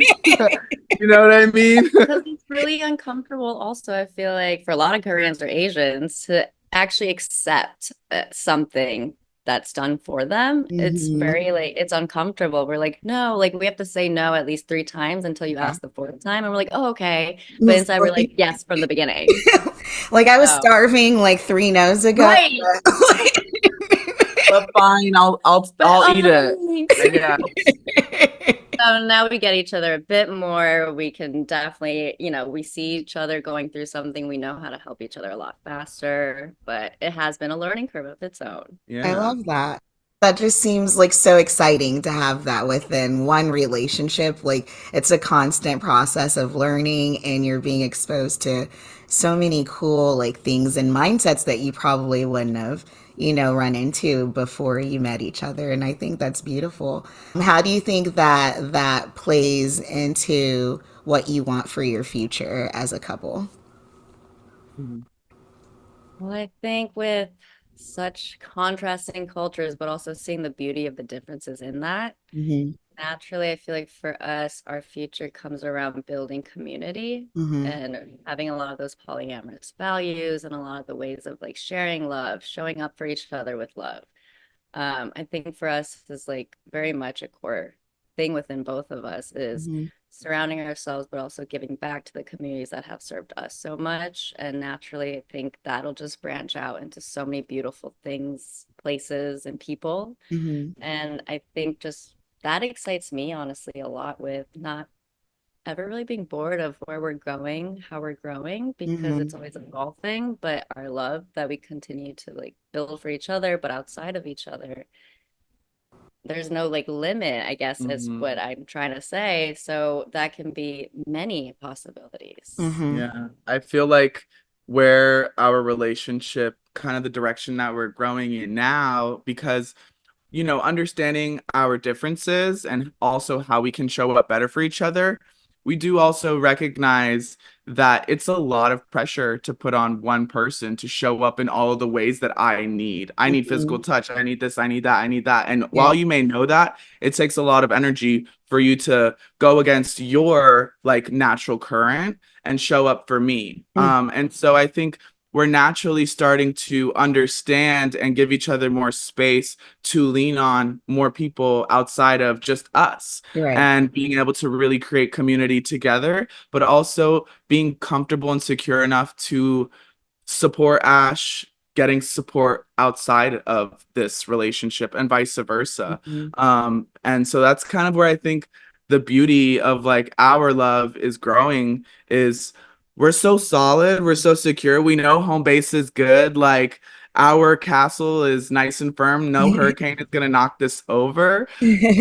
You know what I mean? Because it's really uncomfortable also, I feel like for a lot of Koreans or Asians to actually accept something that's done for them. It's Mhm. very like it's uncomfortable. We're like, no, like we have to say no at least 3 times until you ask the fourth time. And we're like, oh, okay. But inside we're like, yes, from the beginning. Like I was So, starving like 3 no's ago. right. But fine, I'll eat it. Yeah. So now we get each other a bit more. We can definitely, you know, we see each other going through something. We know how to help each other a lot faster, but it has been a learning curve of its own. I Yeah. love that. That just seems like so exciting to have that within one relationship. Like it's a constant process of learning and you're being exposed to so many cool like things and mindsets that you probably wouldn't have, run into before you met each other. And I think that's beautiful. How do you think that that plays into what you want for your future as a couple? Mhm. Well, I think with such contrasting cultures, but also seeing the beauty of the differences in that, Mm-hmm. naturally, I feel like for us, our future comes around building community Mm-hmm. and having a lot of those polyamorous values and a lot of the ways of like sharing love, showing up for each other with love. I think for us is like very much a core thing within both of us is Mm-hmm. surrounding ourselves, but also giving back to the communities that have served us so much. And naturally, I think that'll just branch out into so many beautiful things, places, and people. Mm-hmm. And I think just that excites me honestly a lot with not ever really being bored of where we're going, how we're growing, because Mm-hmm. it's always evolving, but our love that we continue to like build for each other, but outside of each other, there's no like limit, I guess, is Mhm. what I'm trying to say. So that can be many possibilities. Mm-hmm. Yeah. I feel like where our relationship, kind of the direction that we're growing in now, because you know, understanding our differences and also how we can show up better for each other, we do also recognize that it's a lot of pressure to put on one person to show up in all of the ways that I need. I need physical Mm-hmm. touch. I need this. I need that. I need that. And Yeah. while you may know that, it takes a lot of energy for you to go against your like natural current and show up for me. And so I think we're naturally starting to understand and give each other more space to lean on more people outside of just us Right. and being able to really create community together, but also being comfortable and secure enough to support Ash getting support outside of this relationship and vice versa. And so that's kind of where I think the beauty of like our love is growing is we're so solid, we're so secure, we know home base is good, like our castle is nice and firm, no hurricane is gonna knock this over.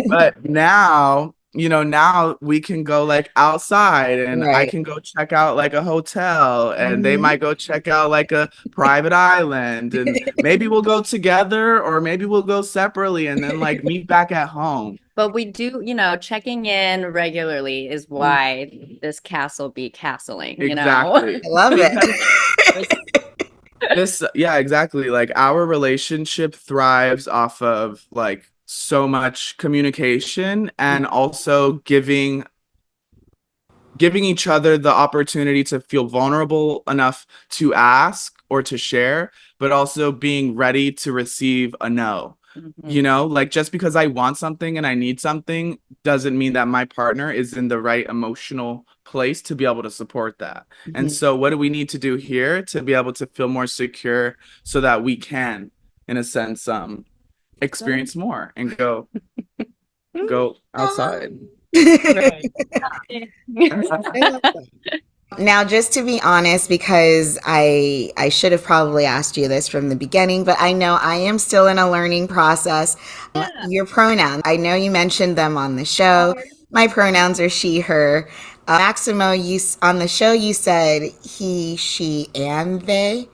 But now, now we can go like outside and I Right. can go check out like a hotel and they might go check out like a private island and maybe we'll go together or maybe we'll go separately and then like meet back at home. But we do, checking in regularly is why this castle be castling, Exactly. I love it. Yeah, exactly. Like our relationship thrives off of like so much communication and also giving each other the opportunity to feel vulnerable enough to ask or to share, but also being ready to receive a no. Like just because I want something and I need something doesn't mean that my partner is in the right emotional place to be able to support that. And so what do we need to do here to be able to feel more secure so that we can, in a sense, experience more and go outside. Right. Now, just to be honest, because I should have probably asked you this from the beginning, but I know I am still in a learning process. Your pronouns, I know you mentioned them on the show. My pronouns are she, her. Maximo, on the show you said he, she, and they.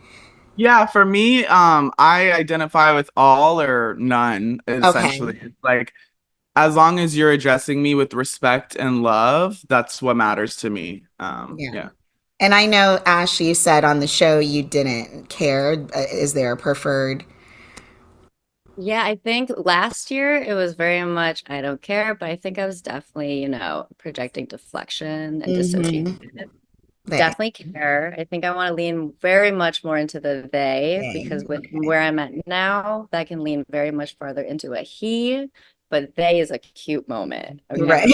Yeah, for me, I identify with all or none, essentially. Okay. It's like as long as you're addressing me with respect and love, that's what matters to me. Yeah. And I know, Ash, you said on the show you didn't care. Is there a preferred? Yeah, I think last year it was very much I don't care, but I think I was definitely, projecting deflection and dissociation. They. Definitely care. I think I want to lean very much more into the they because with where I'm at now, that can lean very much farther into a he, but they is a cute moment. Okay. Right.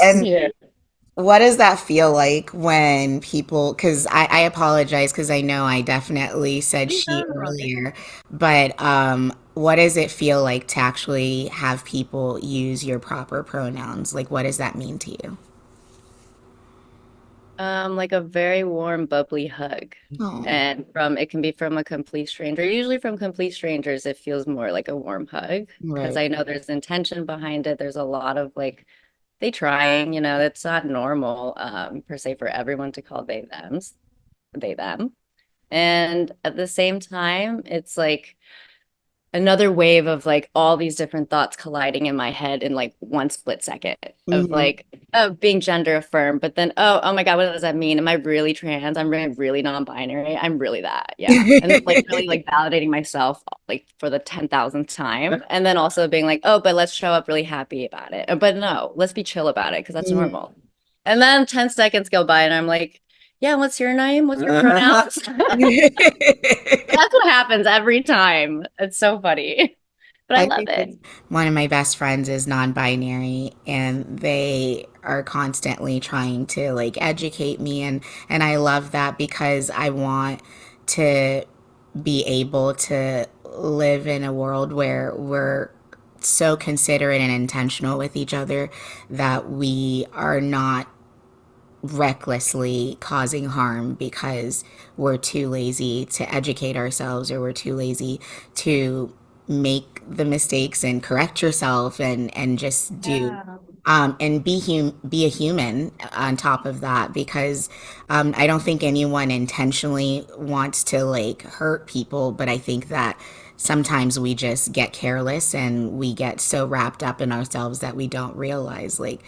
And Yeah. what does that feel like when people, because I apologize because I know I definitely said she earlier, but what does it feel like to actually have people use your proper pronouns? Like, what does that mean to you? Like a very warm, bubbly hug. Oh, And it can be from a complete stranger. Usually from complete strangers, it feels more like a warm hug because right. I know there's intention behind it. There's a lot of like they trying, it's not normal per se for everyone to call they them. And at the same time, it's like another wave of like all these different thoughts colliding in my head in like one split second of like being gender affirmed, but then oh my God, what does that mean? Am I really trans? I'm really non-binary. I'm really that. Yeah. And like really like validating myself like for the 10,000th time. And then also being like, oh, but let's show up really happy about it. But no, let's be chill about it because that's normal. And then 10 seconds go by and I'm like, yeah, what's your name? What's your pronouns? That's what happens every time. It's so funny. But I love it. One of my best friends is non-binary and they are constantly trying to like educate me and I love that because I want to be able to live in a world where we're so considerate and intentional with each other that we are not recklessly causing harm because we're too lazy to educate ourselves or we're too lazy to make the mistakes and correct yourself and just do and be a human on top of that because I don't think anyone intentionally wants to like hurt people, but I think that sometimes we just get careless and we get so wrapped up in ourselves that we don't realize like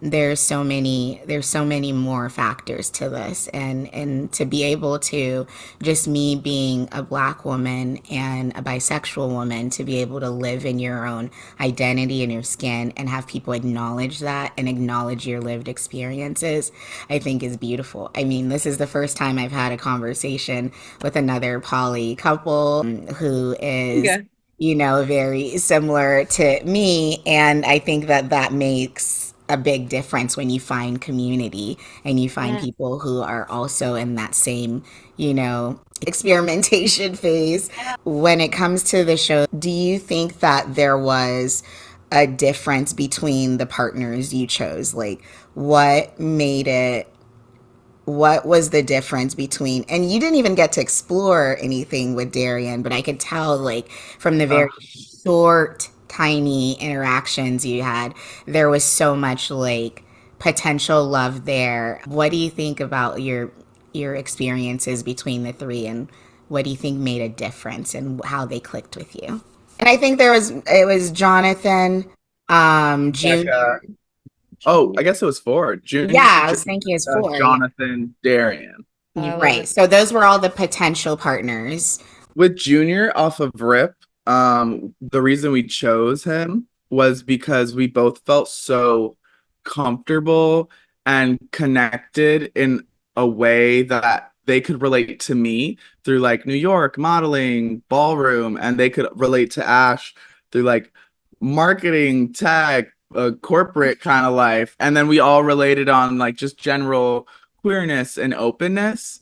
there's so many more factors to this and to be able to just me being a Black woman and a bisexual woman to be able to live in your own identity in your skin and have people acknowledge that and acknowledge your lived experiences, I think is beautiful. I mean, this is the first time I've had a conversation with another poly couple who is very similar to me, and I think that makes a big difference when you find community and you find Yeah. people who are also in that same, experimentation phase. When it comes to the show, do you think that there was a difference between the partners you chose? Like, what made it, what was the difference between, and you didn't even get to explore anything with Darian, but I could tell, like, from the very short, tiny interactions you had, there was so much, like, potential love there. What do you think about your experiences between the three, and what do you think made a difference and how they clicked with you? And I think it was Jonathan, Junior. Becca. Oh, I guess it was four. Junior, Yeah, I was thinking it's four. Yeah. Jonathan, Darian. Right. So those were all the potential partners. With Junior off of Rip, the reason we chose him was because we both felt so comfortable and connected in a way that they could relate to me through like New York modeling, ballroom, and they could relate to Ash through like marketing, tech, corporate kind of life. And then we all related on like just general queerness and openness,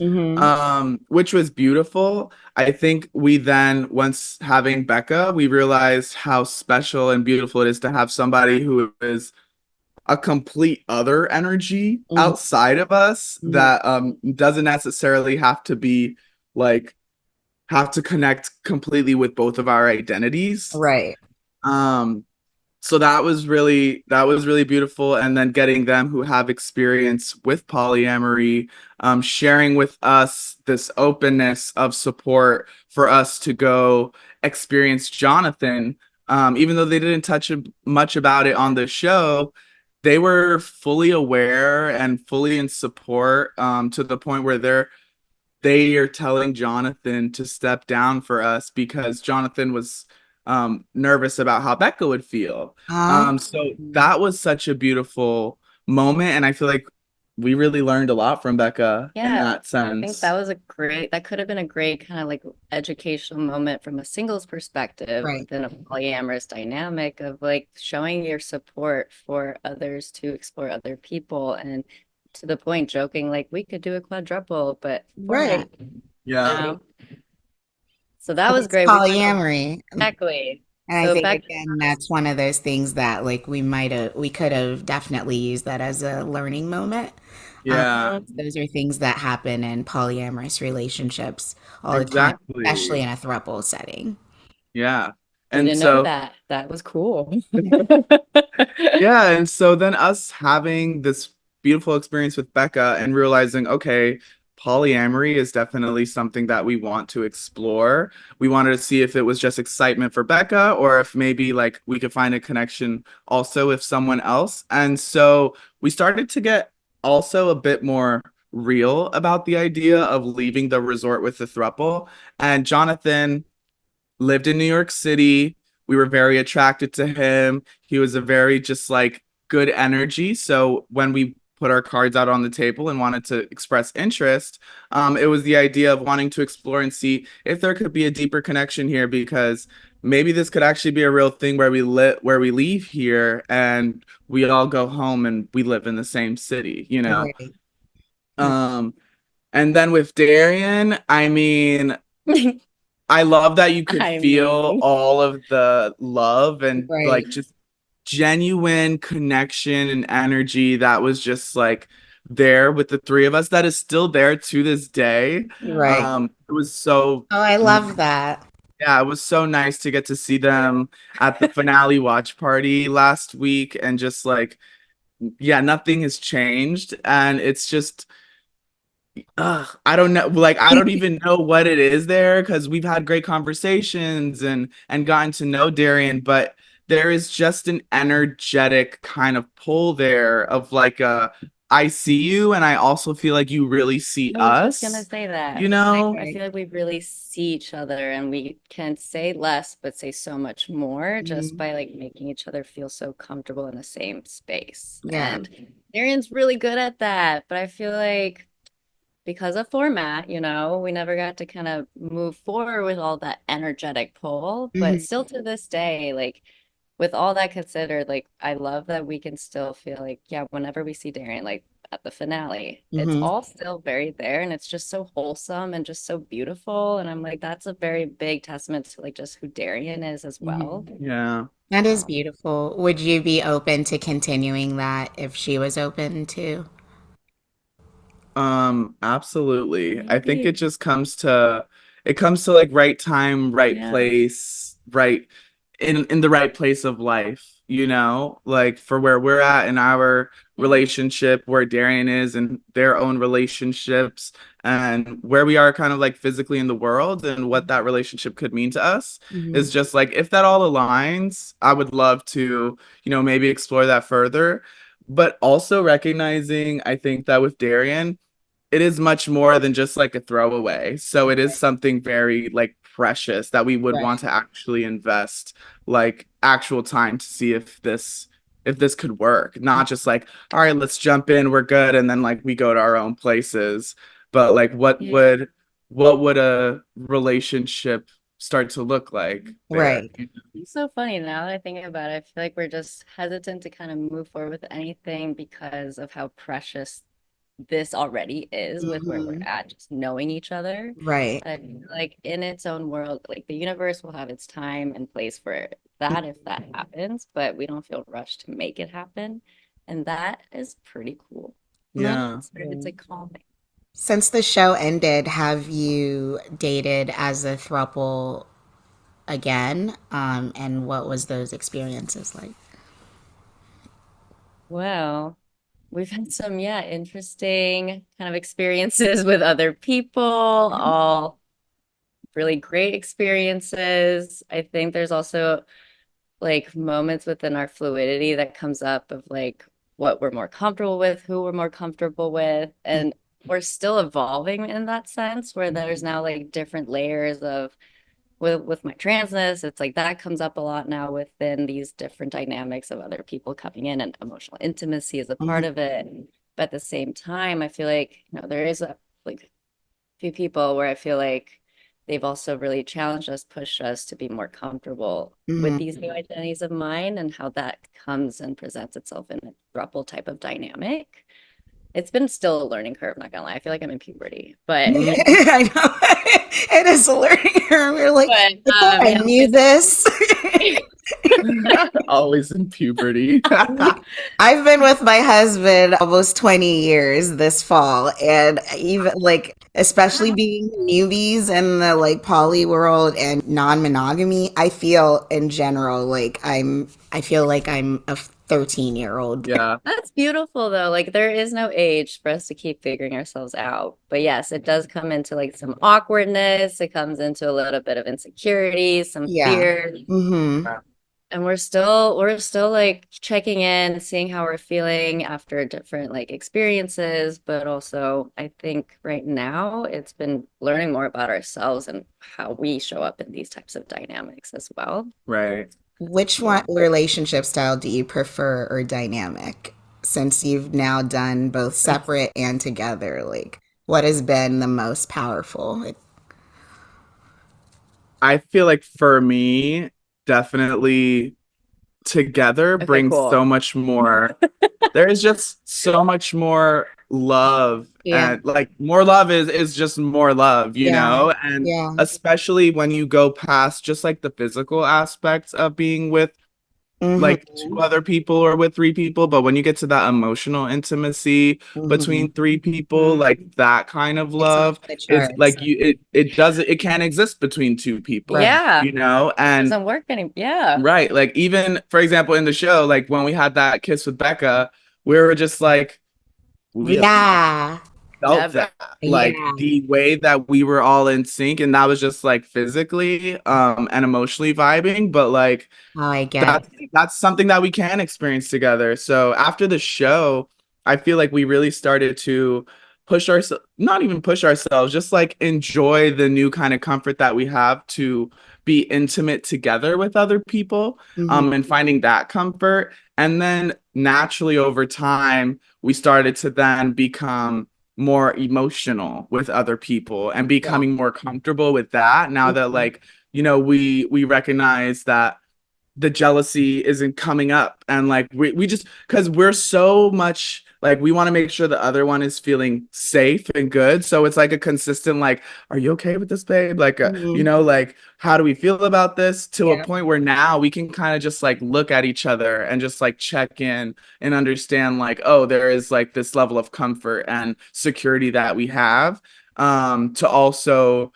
which was beautiful. I think we then, once having Becca, we realized how special and beautiful it is to have somebody who is a complete other energy outside of us that doesn't necessarily have to be like have to connect completely with both of our identities. Right. So that was really beautiful. And then getting them who have experience with polyamory, sharing with us this openness of support for us to go experience Jonathan. Even though they didn't touch much about it on the show, they were fully aware and fully in support, to the point where they are telling Jonathan to step down for us because Jonathan was nervous about how Becca would feel. So that was such a beautiful moment, and I feel like we really learned a lot from Becca in that sense. I think that could have been a great kind of like educational moment from a singles perspective, Right. within a polyamorous dynamic of like showing your support for others to explore other people, and to the point joking like we could do a quadruple, but Right. Yeah. So that was It's great. polyamory. Exactly. And I So think back again, that's one of those things that like we could have definitely used that as a learning moment. Yeah, Those are things that happen in polyamorous relationships all the time, especially exactly. in a throuple setting. Yeah. And didn't know so that. That was cool. yeah, and so then us having this beautiful experience with Becca and realizing, okay, polyamory is definitely something that we want to explore. We wanted to see if it was just excitement for Becca or if maybe like we could find a connection also with someone else. And so we started to get also a bit more real about the idea of leaving the resort with the throuple. And Jonathan lived in New York City. We were very attracted to him. He was a very just like good energy. So when we put our cards out on the table and wanted to express interest, it was the idea of wanting to explore and see if there could be a deeper connection here because maybe this could actually be a real thing where we leave here and we all go home and we live in the same city, you know. Right. Um, and then with Darian, I mean, I love that you could feel all of the love and Right. like just genuine connection and energy that was just like there with the three of us that is still there to this day. Right. It was so Oh, I love that. yeah, it was so nice to get to see them at the finale watch party last week and just like yeah, nothing has changed and it's just I don't know. Like, I don't even know what it is there because we've had great conversations and gotten to know Darian, but there is just an energetic kind of pull there of like I see you and I also feel like you really see I was just us. gonna say that. You know? I feel like we really see each other and we can say less, but say so much more just by like making each other feel so comfortable in the same space. Yeah. And Arian's really good at that, but I feel like because of format, we never got to kind of move forward with all that energetic pull. But still to this day, like with all that considered, like I love that we can still feel like, yeah, whenever we see Darian, like at the finale, it's Mm-hmm. all still very there and it's just so wholesome and just so beautiful. And I'm like, that's a very big testament to like just who Darian is as well. Mm-hmm. Yeah. That is beautiful. Would you be open to continuing that if she was open to? Absolutely. I think Maybe. it comes to like right time, right Yeah. place, right in the right place of life, you know, like for where we're at in our Yeah. relationship, where Darian is in their own relationships, and where we are kind of like physically in the world and what that relationship could mean to us Mm-hmm. is just like if that all aligns, I would love to, you know, maybe explore that further. But also recognizing, I think that with Darian, it is much more than just like a throwaway. So it is something very like precious that we would want Right. to actually invest like actual time to see if this could work. Not just like, all right, let's jump in, we're good, and then like we go to our own places. But like Yeah. what would a relationship start to look like there? Right. It's so funny now that I think about it. I feel like we're just hesitant to kind of move forward with anything because of how precious this already is with where we're Mm-hmm. at, just knowing each other. Right. And like in its own world, like the universe will have its time and place for that if that happens, but we don't feel rushed to make it happen. And that is pretty cool. That's Yeah. It's cool. like calming. Since the show ended, have you dated as a throuple again? And what was those experiences like? Well, we've had some, yeah, interesting kind of experiences with other people, all really great experiences. I think there's also like moments within our fluidity that comes up of like what we're more comfortable with, who we're more comfortable with, and we're still evolving in that sense where there's now like different layers of with my transness, it's like that comes up a lot now within these different dynamics of other people coming in and emotional intimacy is a part Mhm. of it. But at the same time, I feel like, there is a like few people where I feel like they've also really challenged us, pushed us to be more comfortable with Mhm. these new identities of mine and how that comes and presents itself in a throuple type of dynamic. It's been still a learning curve, not gonna lie. I feel like I'm in puberty, but I know. It is a learning curve. We're like, but I thought I yeah, knew this. Always in puberty. I've been with my husband almost 20 years this fall, and even like, especially being newbies in the like poly world and non-monogamy, I feel in general like I feel like I'm a 13-year-old. Yeah. that's beautiful though. Like there is no age for us to keep figuring ourselves out. But yes, it does come into like some awkwardness. It comes into a little bit of insecurity, some Yeah. fear. Mm-hmm. And we're still like checking in, seeing how we're feeling after different like experiences, but also I think right now it's been learning more about ourselves and how we show up in these types of dynamics as well. Right. Which one relationship style do you prefer or dynamic? Since you've now done both separate and together, like what has been the most powerful? I feel like for me, definitely together Okay, brings cool. so much more. There is just so much more love, Yeah, and like more love is just more love, you yeah, know? And yeah. especially when you go past just like the physical aspects of being with like two Mm-hmm. other people or with three people, but when you get to that emotional intimacy Mm-hmm. between three people, like that kind of It's off love the is charts. like it doesn't, it can't exist between two people, Right. Yeah, you know? And doesn't work any. Yeah. right, like even for example in the show, like when we had that kiss with Becca, we were just like we have Yeah. felt Never. that, like Yeah. the way that we were all in sync, and that was just like physically and emotionally vibing, but like Oh, I get that's it. that's something that we can experience together. So after the show, I feel like we really started to push ourselves, not even push ourselves, just like enjoy the new kind of comfort that we have to be intimate together with other people, Mm-hmm. and finding that comfort. And then naturally over time, we started to then become more emotional with other people and Yeah. becoming more comfortable with that now that Mhm. like, you know, we recognize that the jealousy isn't coming up, and like we just, because we're so much like, we want to make sure the other one is feeling safe and good, so it's like a consistent like, are you okay with this, babe? Like you know, like, how do we feel about this, to a Yeah. point where now we can kind of just like look at each other and just like check in and understand like, oh, there is like this level of comfort and security that we have, to also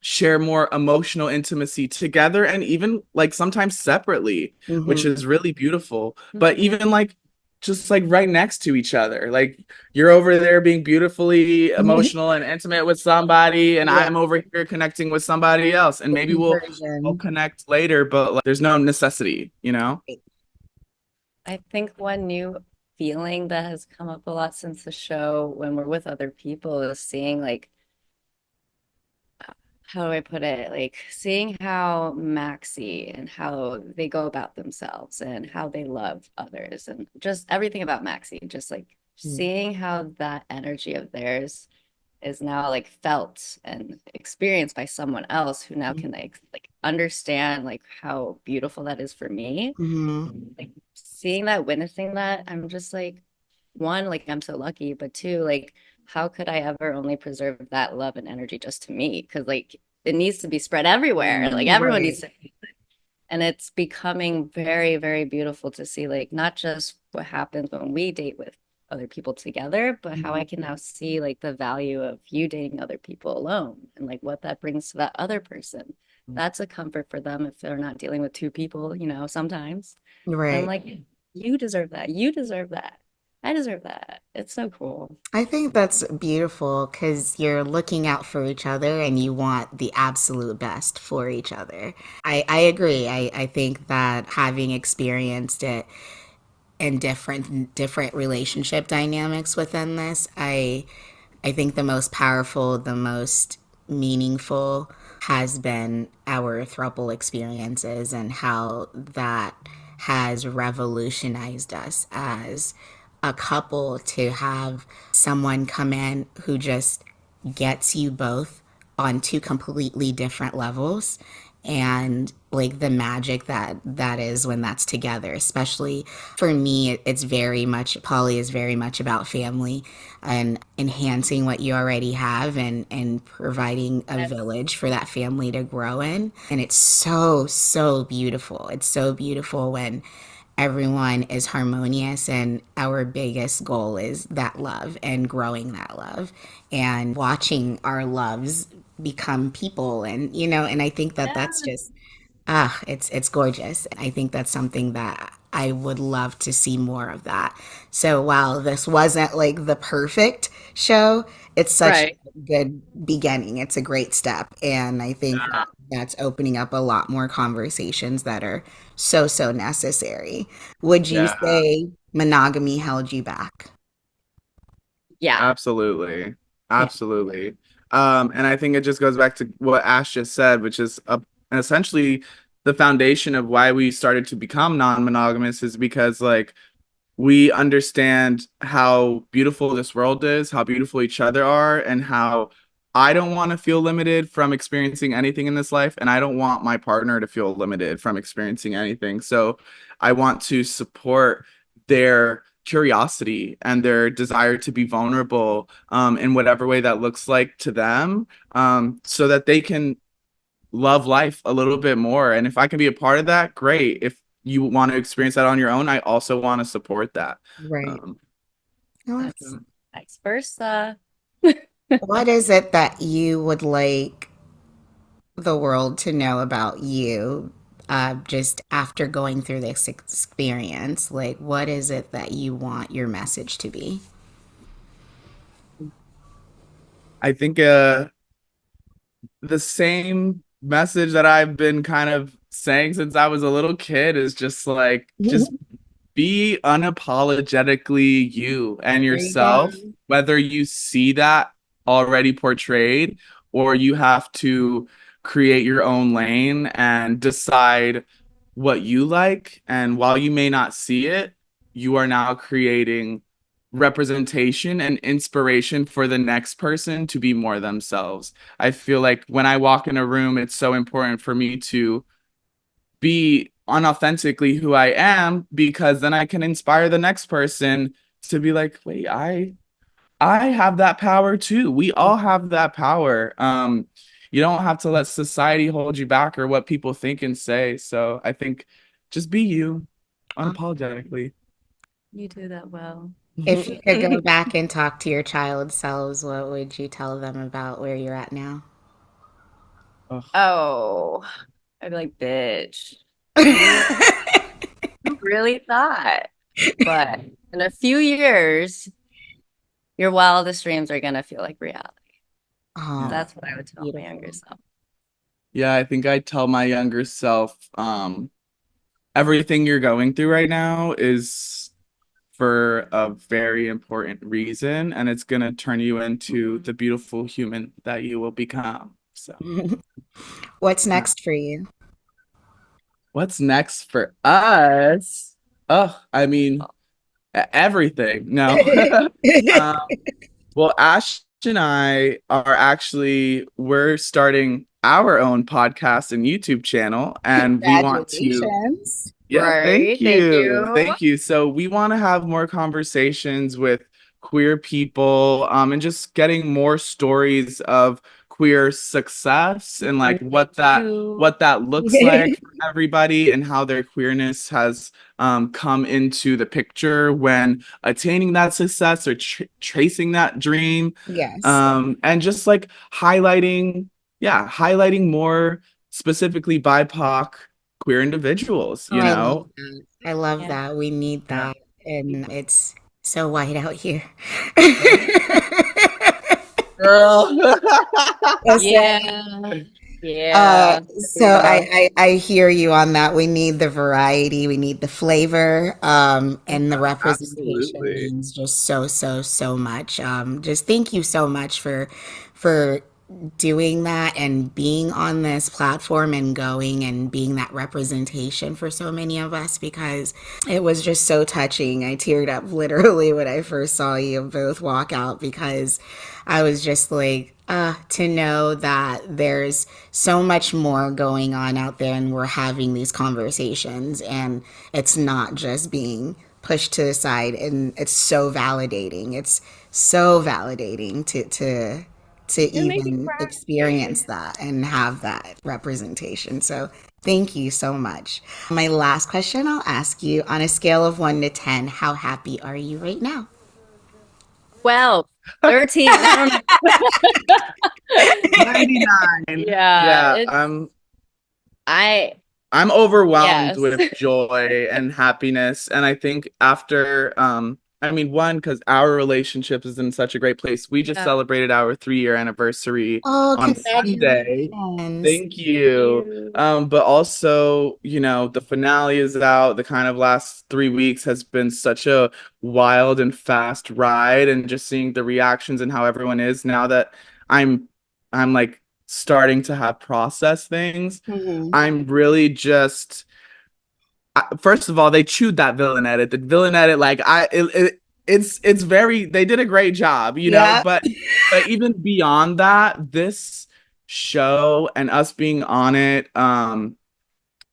share more emotional intimacy together, and even like sometimes separately, which is really beautiful. But even like just like right next to each other, like you're over there being beautifully emotional and intimate with somebody, and Yeah. I'm over here connecting with somebody else, and maybe we'll connect later, but like, there's no necessity, you know? I think one new feeling that has come up a lot since the show when we're with other people is seeing like, how do I put it? Like seeing how Maxi and how they go about themselves and how they love others and just everything about Maxi, just like seeing how that energy of theirs is now like felt and experienced by someone else who now can like understand like how beautiful that is for me. Like seeing that, witnessing that, I'm just like, one, like I'm so lucky, but two, like how could I ever only preserve that love and energy just to me? Because like it needs to be spread everywhere. Like everyone needs to, and it's becoming very, very beautiful to see like not just what happens when we date with other people together, but how I can now see like the value of you dating other people alone and like what that brings to that other person. That's a comfort for them if they're not dealing with two people, you know, sometimes. And I'm Right. like, you deserve that. You deserve that. I deserve that. It's so cool. I think that's beautiful because you're looking out for each other and you want the absolute best for each other. I agree. I think that having experienced it in different relationship dynamics within this, I think the most powerful, the most meaningful has been our throuple experiences and how that has revolutionized us as a couple, to have someone come in who just gets you both on two completely different levels, and like the magic that is when that's together. Especially for me, it's very much, poly is very much about family and enhancing what you already have, and providing a village for that family to grow in. And it's so beautiful. It's so beautiful when everyone is harmonious, and our biggest goal is that love and growing that love and watching our loves become people. And and I think that Yeah. that's just it's gorgeous. I think that's something that I would love to see more of that. So while this wasn't like the perfect show, it's such Right. a good beginning. It's a great step, and I think that that's opening up a lot more conversations that are so necessary. Would you Yeah. say monogamy held you back? Yeah. Absolutely. Yeah. Absolutely. And I think it just goes back to what Ash just said, which is essentially the foundation of why we started to become non-monogamous, is because like we understand how beautiful this world is, how beautiful each other are, and how I don't want to feel limited from experiencing anything in this life, and I don't want my partner to feel limited from experiencing anything. So I want to support their curiosity and their desire to be vulnerable, in whatever way that looks like to them, so that they can love life a little bit more. And if I can be a part of that, great. If you want to experience that on your own, I also want to support that. Right. Um, Oh, That's vice versa. what is it that you would like the world to know about you, just after going through this experience? Like, what is it that you want your message to be? I think the same message that I've been kind of saying since I was a little kid is just like, just be unapologetically you and There you go. yourself, whether you see that already portrayed or you have to create your own lane and decide what you like. And while you may not see it, you are now creating representation and inspiration for the next person to be more themselves. I feel like when I walk in a room, it's so important for me to be unauthentically who I am, because then I can inspire the next person to be like, wait, I have that power too. We all have that power. You don't have to let society hold you back or what people think and say. So I think just be you unapologetically. You do that well. If you could go back and talk to your child selves, what would you tell them about where you're at now? Ugh. Oh, I'd be like, bitch, who really thought? But in a few years, your wildest dreams are gonna feel like reality. Oh, That's what I would tell my beautiful. younger self. Yeah, I think I'd tell my younger self, everything you're going through right now is for a very important reason, and it's gonna turn you into the beautiful human that you will become. So, What's next for you? what's next for us? Oh, I mean, everything. No. Um, well, Ash and I are actually, we're starting our own podcast and YouTube channel, and we want to, Congratulations. yeah, Right. thank you. Thank Thank you. So we want to have more conversations with queer people, and just getting more stories of queer success and like you. what that looks like for everybody, and how their queerness has come into the picture when attaining that success or tracing that dream. Yes. And just like highlighting more specifically BIPOC queer individuals, Oh, you I love know? that. I love Yeah. that. We need Yeah. that. And it's so white out here. Girl. Listen, Yeah. Yeah. so Yeah, I hear you on that. We need the variety, we need the flavor, and the representation absolutely. means just so, so, so much. Just thank you so much for doing that and being on this platform and going and being that representation for so many of us because it was just so touching. I teared up literally when I first saw you both walk out because I was just like, to know that there's so much more going on out there and we're having these conversations and it's not just being pushed to the side, and it's so validating. It's so validating to You make me even cry. experience that and have that representation. So thank you so much. My last question I'll ask you, on a scale of 1 to 10, how happy are you right now? 12, 13. I don't know. 99. Yeah, Yeah, it's I I'm overwhelmed yes. with joy and happiness. And I think after, I mean, one, because our relationship is in such a great place. We just Yeah. celebrated our 3-year anniversary Oh, on Sunday. congratulations. Thank you. But also, the finale is out. The kind of last 3 weeks has been such a wild and fast ride, and just seeing the reactions and how everyone is now that I'm like starting to have processed things. Mhm. I'm really just first of all, they chewed that villain edit. The villain edit, like it's very. They did a great job, Yeah. but even beyond that, this show and us being on it,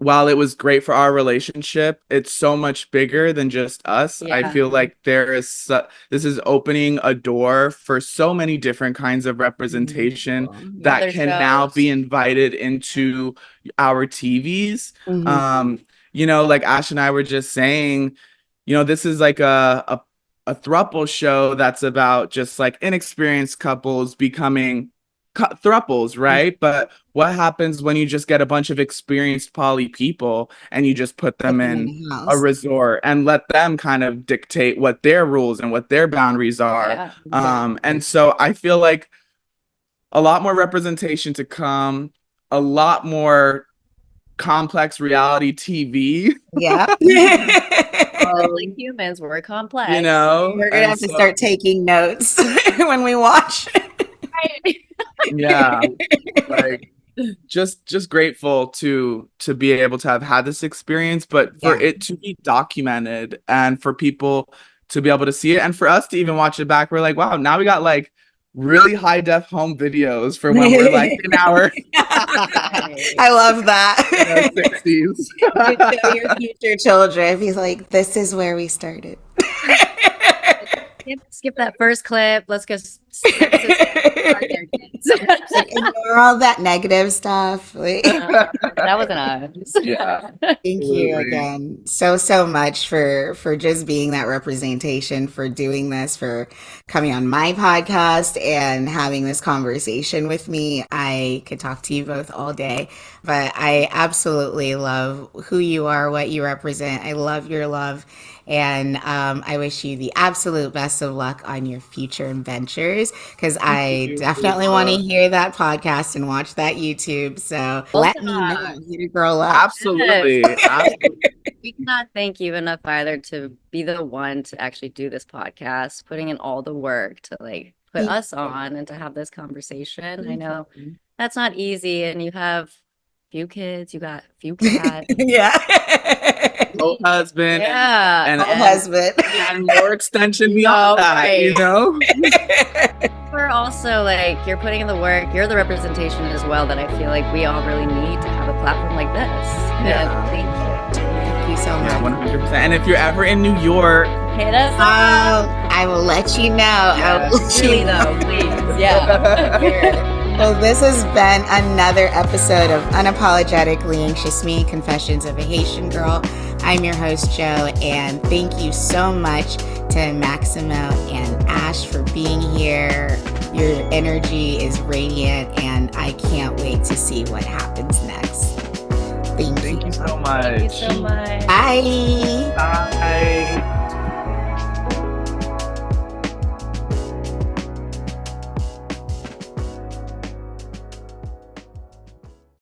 while it was great for our relationship, it's so much bigger than just us. I Yeah. feel like this is opening a door for so many different kinds of representation that Other can now shows. be invited into our TVs. Mhm. Um, like Ash and I were just saying, this is like a throuple show that's about just like inexperienced couples becoming thruples, right? But what happens when you just get a bunch of experienced poly people and you just put them Put them in in the a house. resort and let them kind of dictate what their rules and what their boundaries are? Yeah. And so I feel like a lot more representation to come, a lot more complex reality TV. Yep. Like humans, we're you complex. know, We're gonna and have to so start taking notes when we watch. Right. yeah, like just grateful to be able to have had this experience, but for Yeah. it to be documented and for people to be able to see it and for us to even watch it back, we're like, wow, now we got like really high def home videos for when we're like in our I love that. 60s. You show your future children. He's like, this is where we started. Skip that first clip. Let's go. Ignore all that negative stuff. That wasn't us. Yeah. Thank you again so much for just being that representation, for doing this, for coming on my podcast and having this conversation with me. I could talk to you both all day, but I absolutely love who you are, what you represent. I love your love. And I wish you the absolute best of luck on your future ventures, because I definitely want to hear that podcast and watch that YouTube. So let me know. Hit a girl up. Absolutely. We cannot thank you enough either to be the one to actually do this podcast, putting in all the work to like put us on and to have this conversation. I know that's not easy, and you have few kids, you got few cats. Yeah. No husband. Yeah. And husband. And more extension beyond that, right. you know? We're also like, you're putting in the work, you're the representation as well that I feel like we all really need to have a platform like this. Yeah. And thank you. Thank you so much. Yeah, 100%. And if you're ever in New York, hit us up. I will let you know. Yes. I will let you know. Though, please. Yeah. Well, this has been another episode of Unapologetically Anxious Me, Confessions of a Haitian Girl. I'm your host, Jo, and thank you so much to Maximo and Ash for being here. Your energy is radiant, and I can't wait to see what happens next. Thank you. Thank you so much. Thank you so much. Bye. Bye.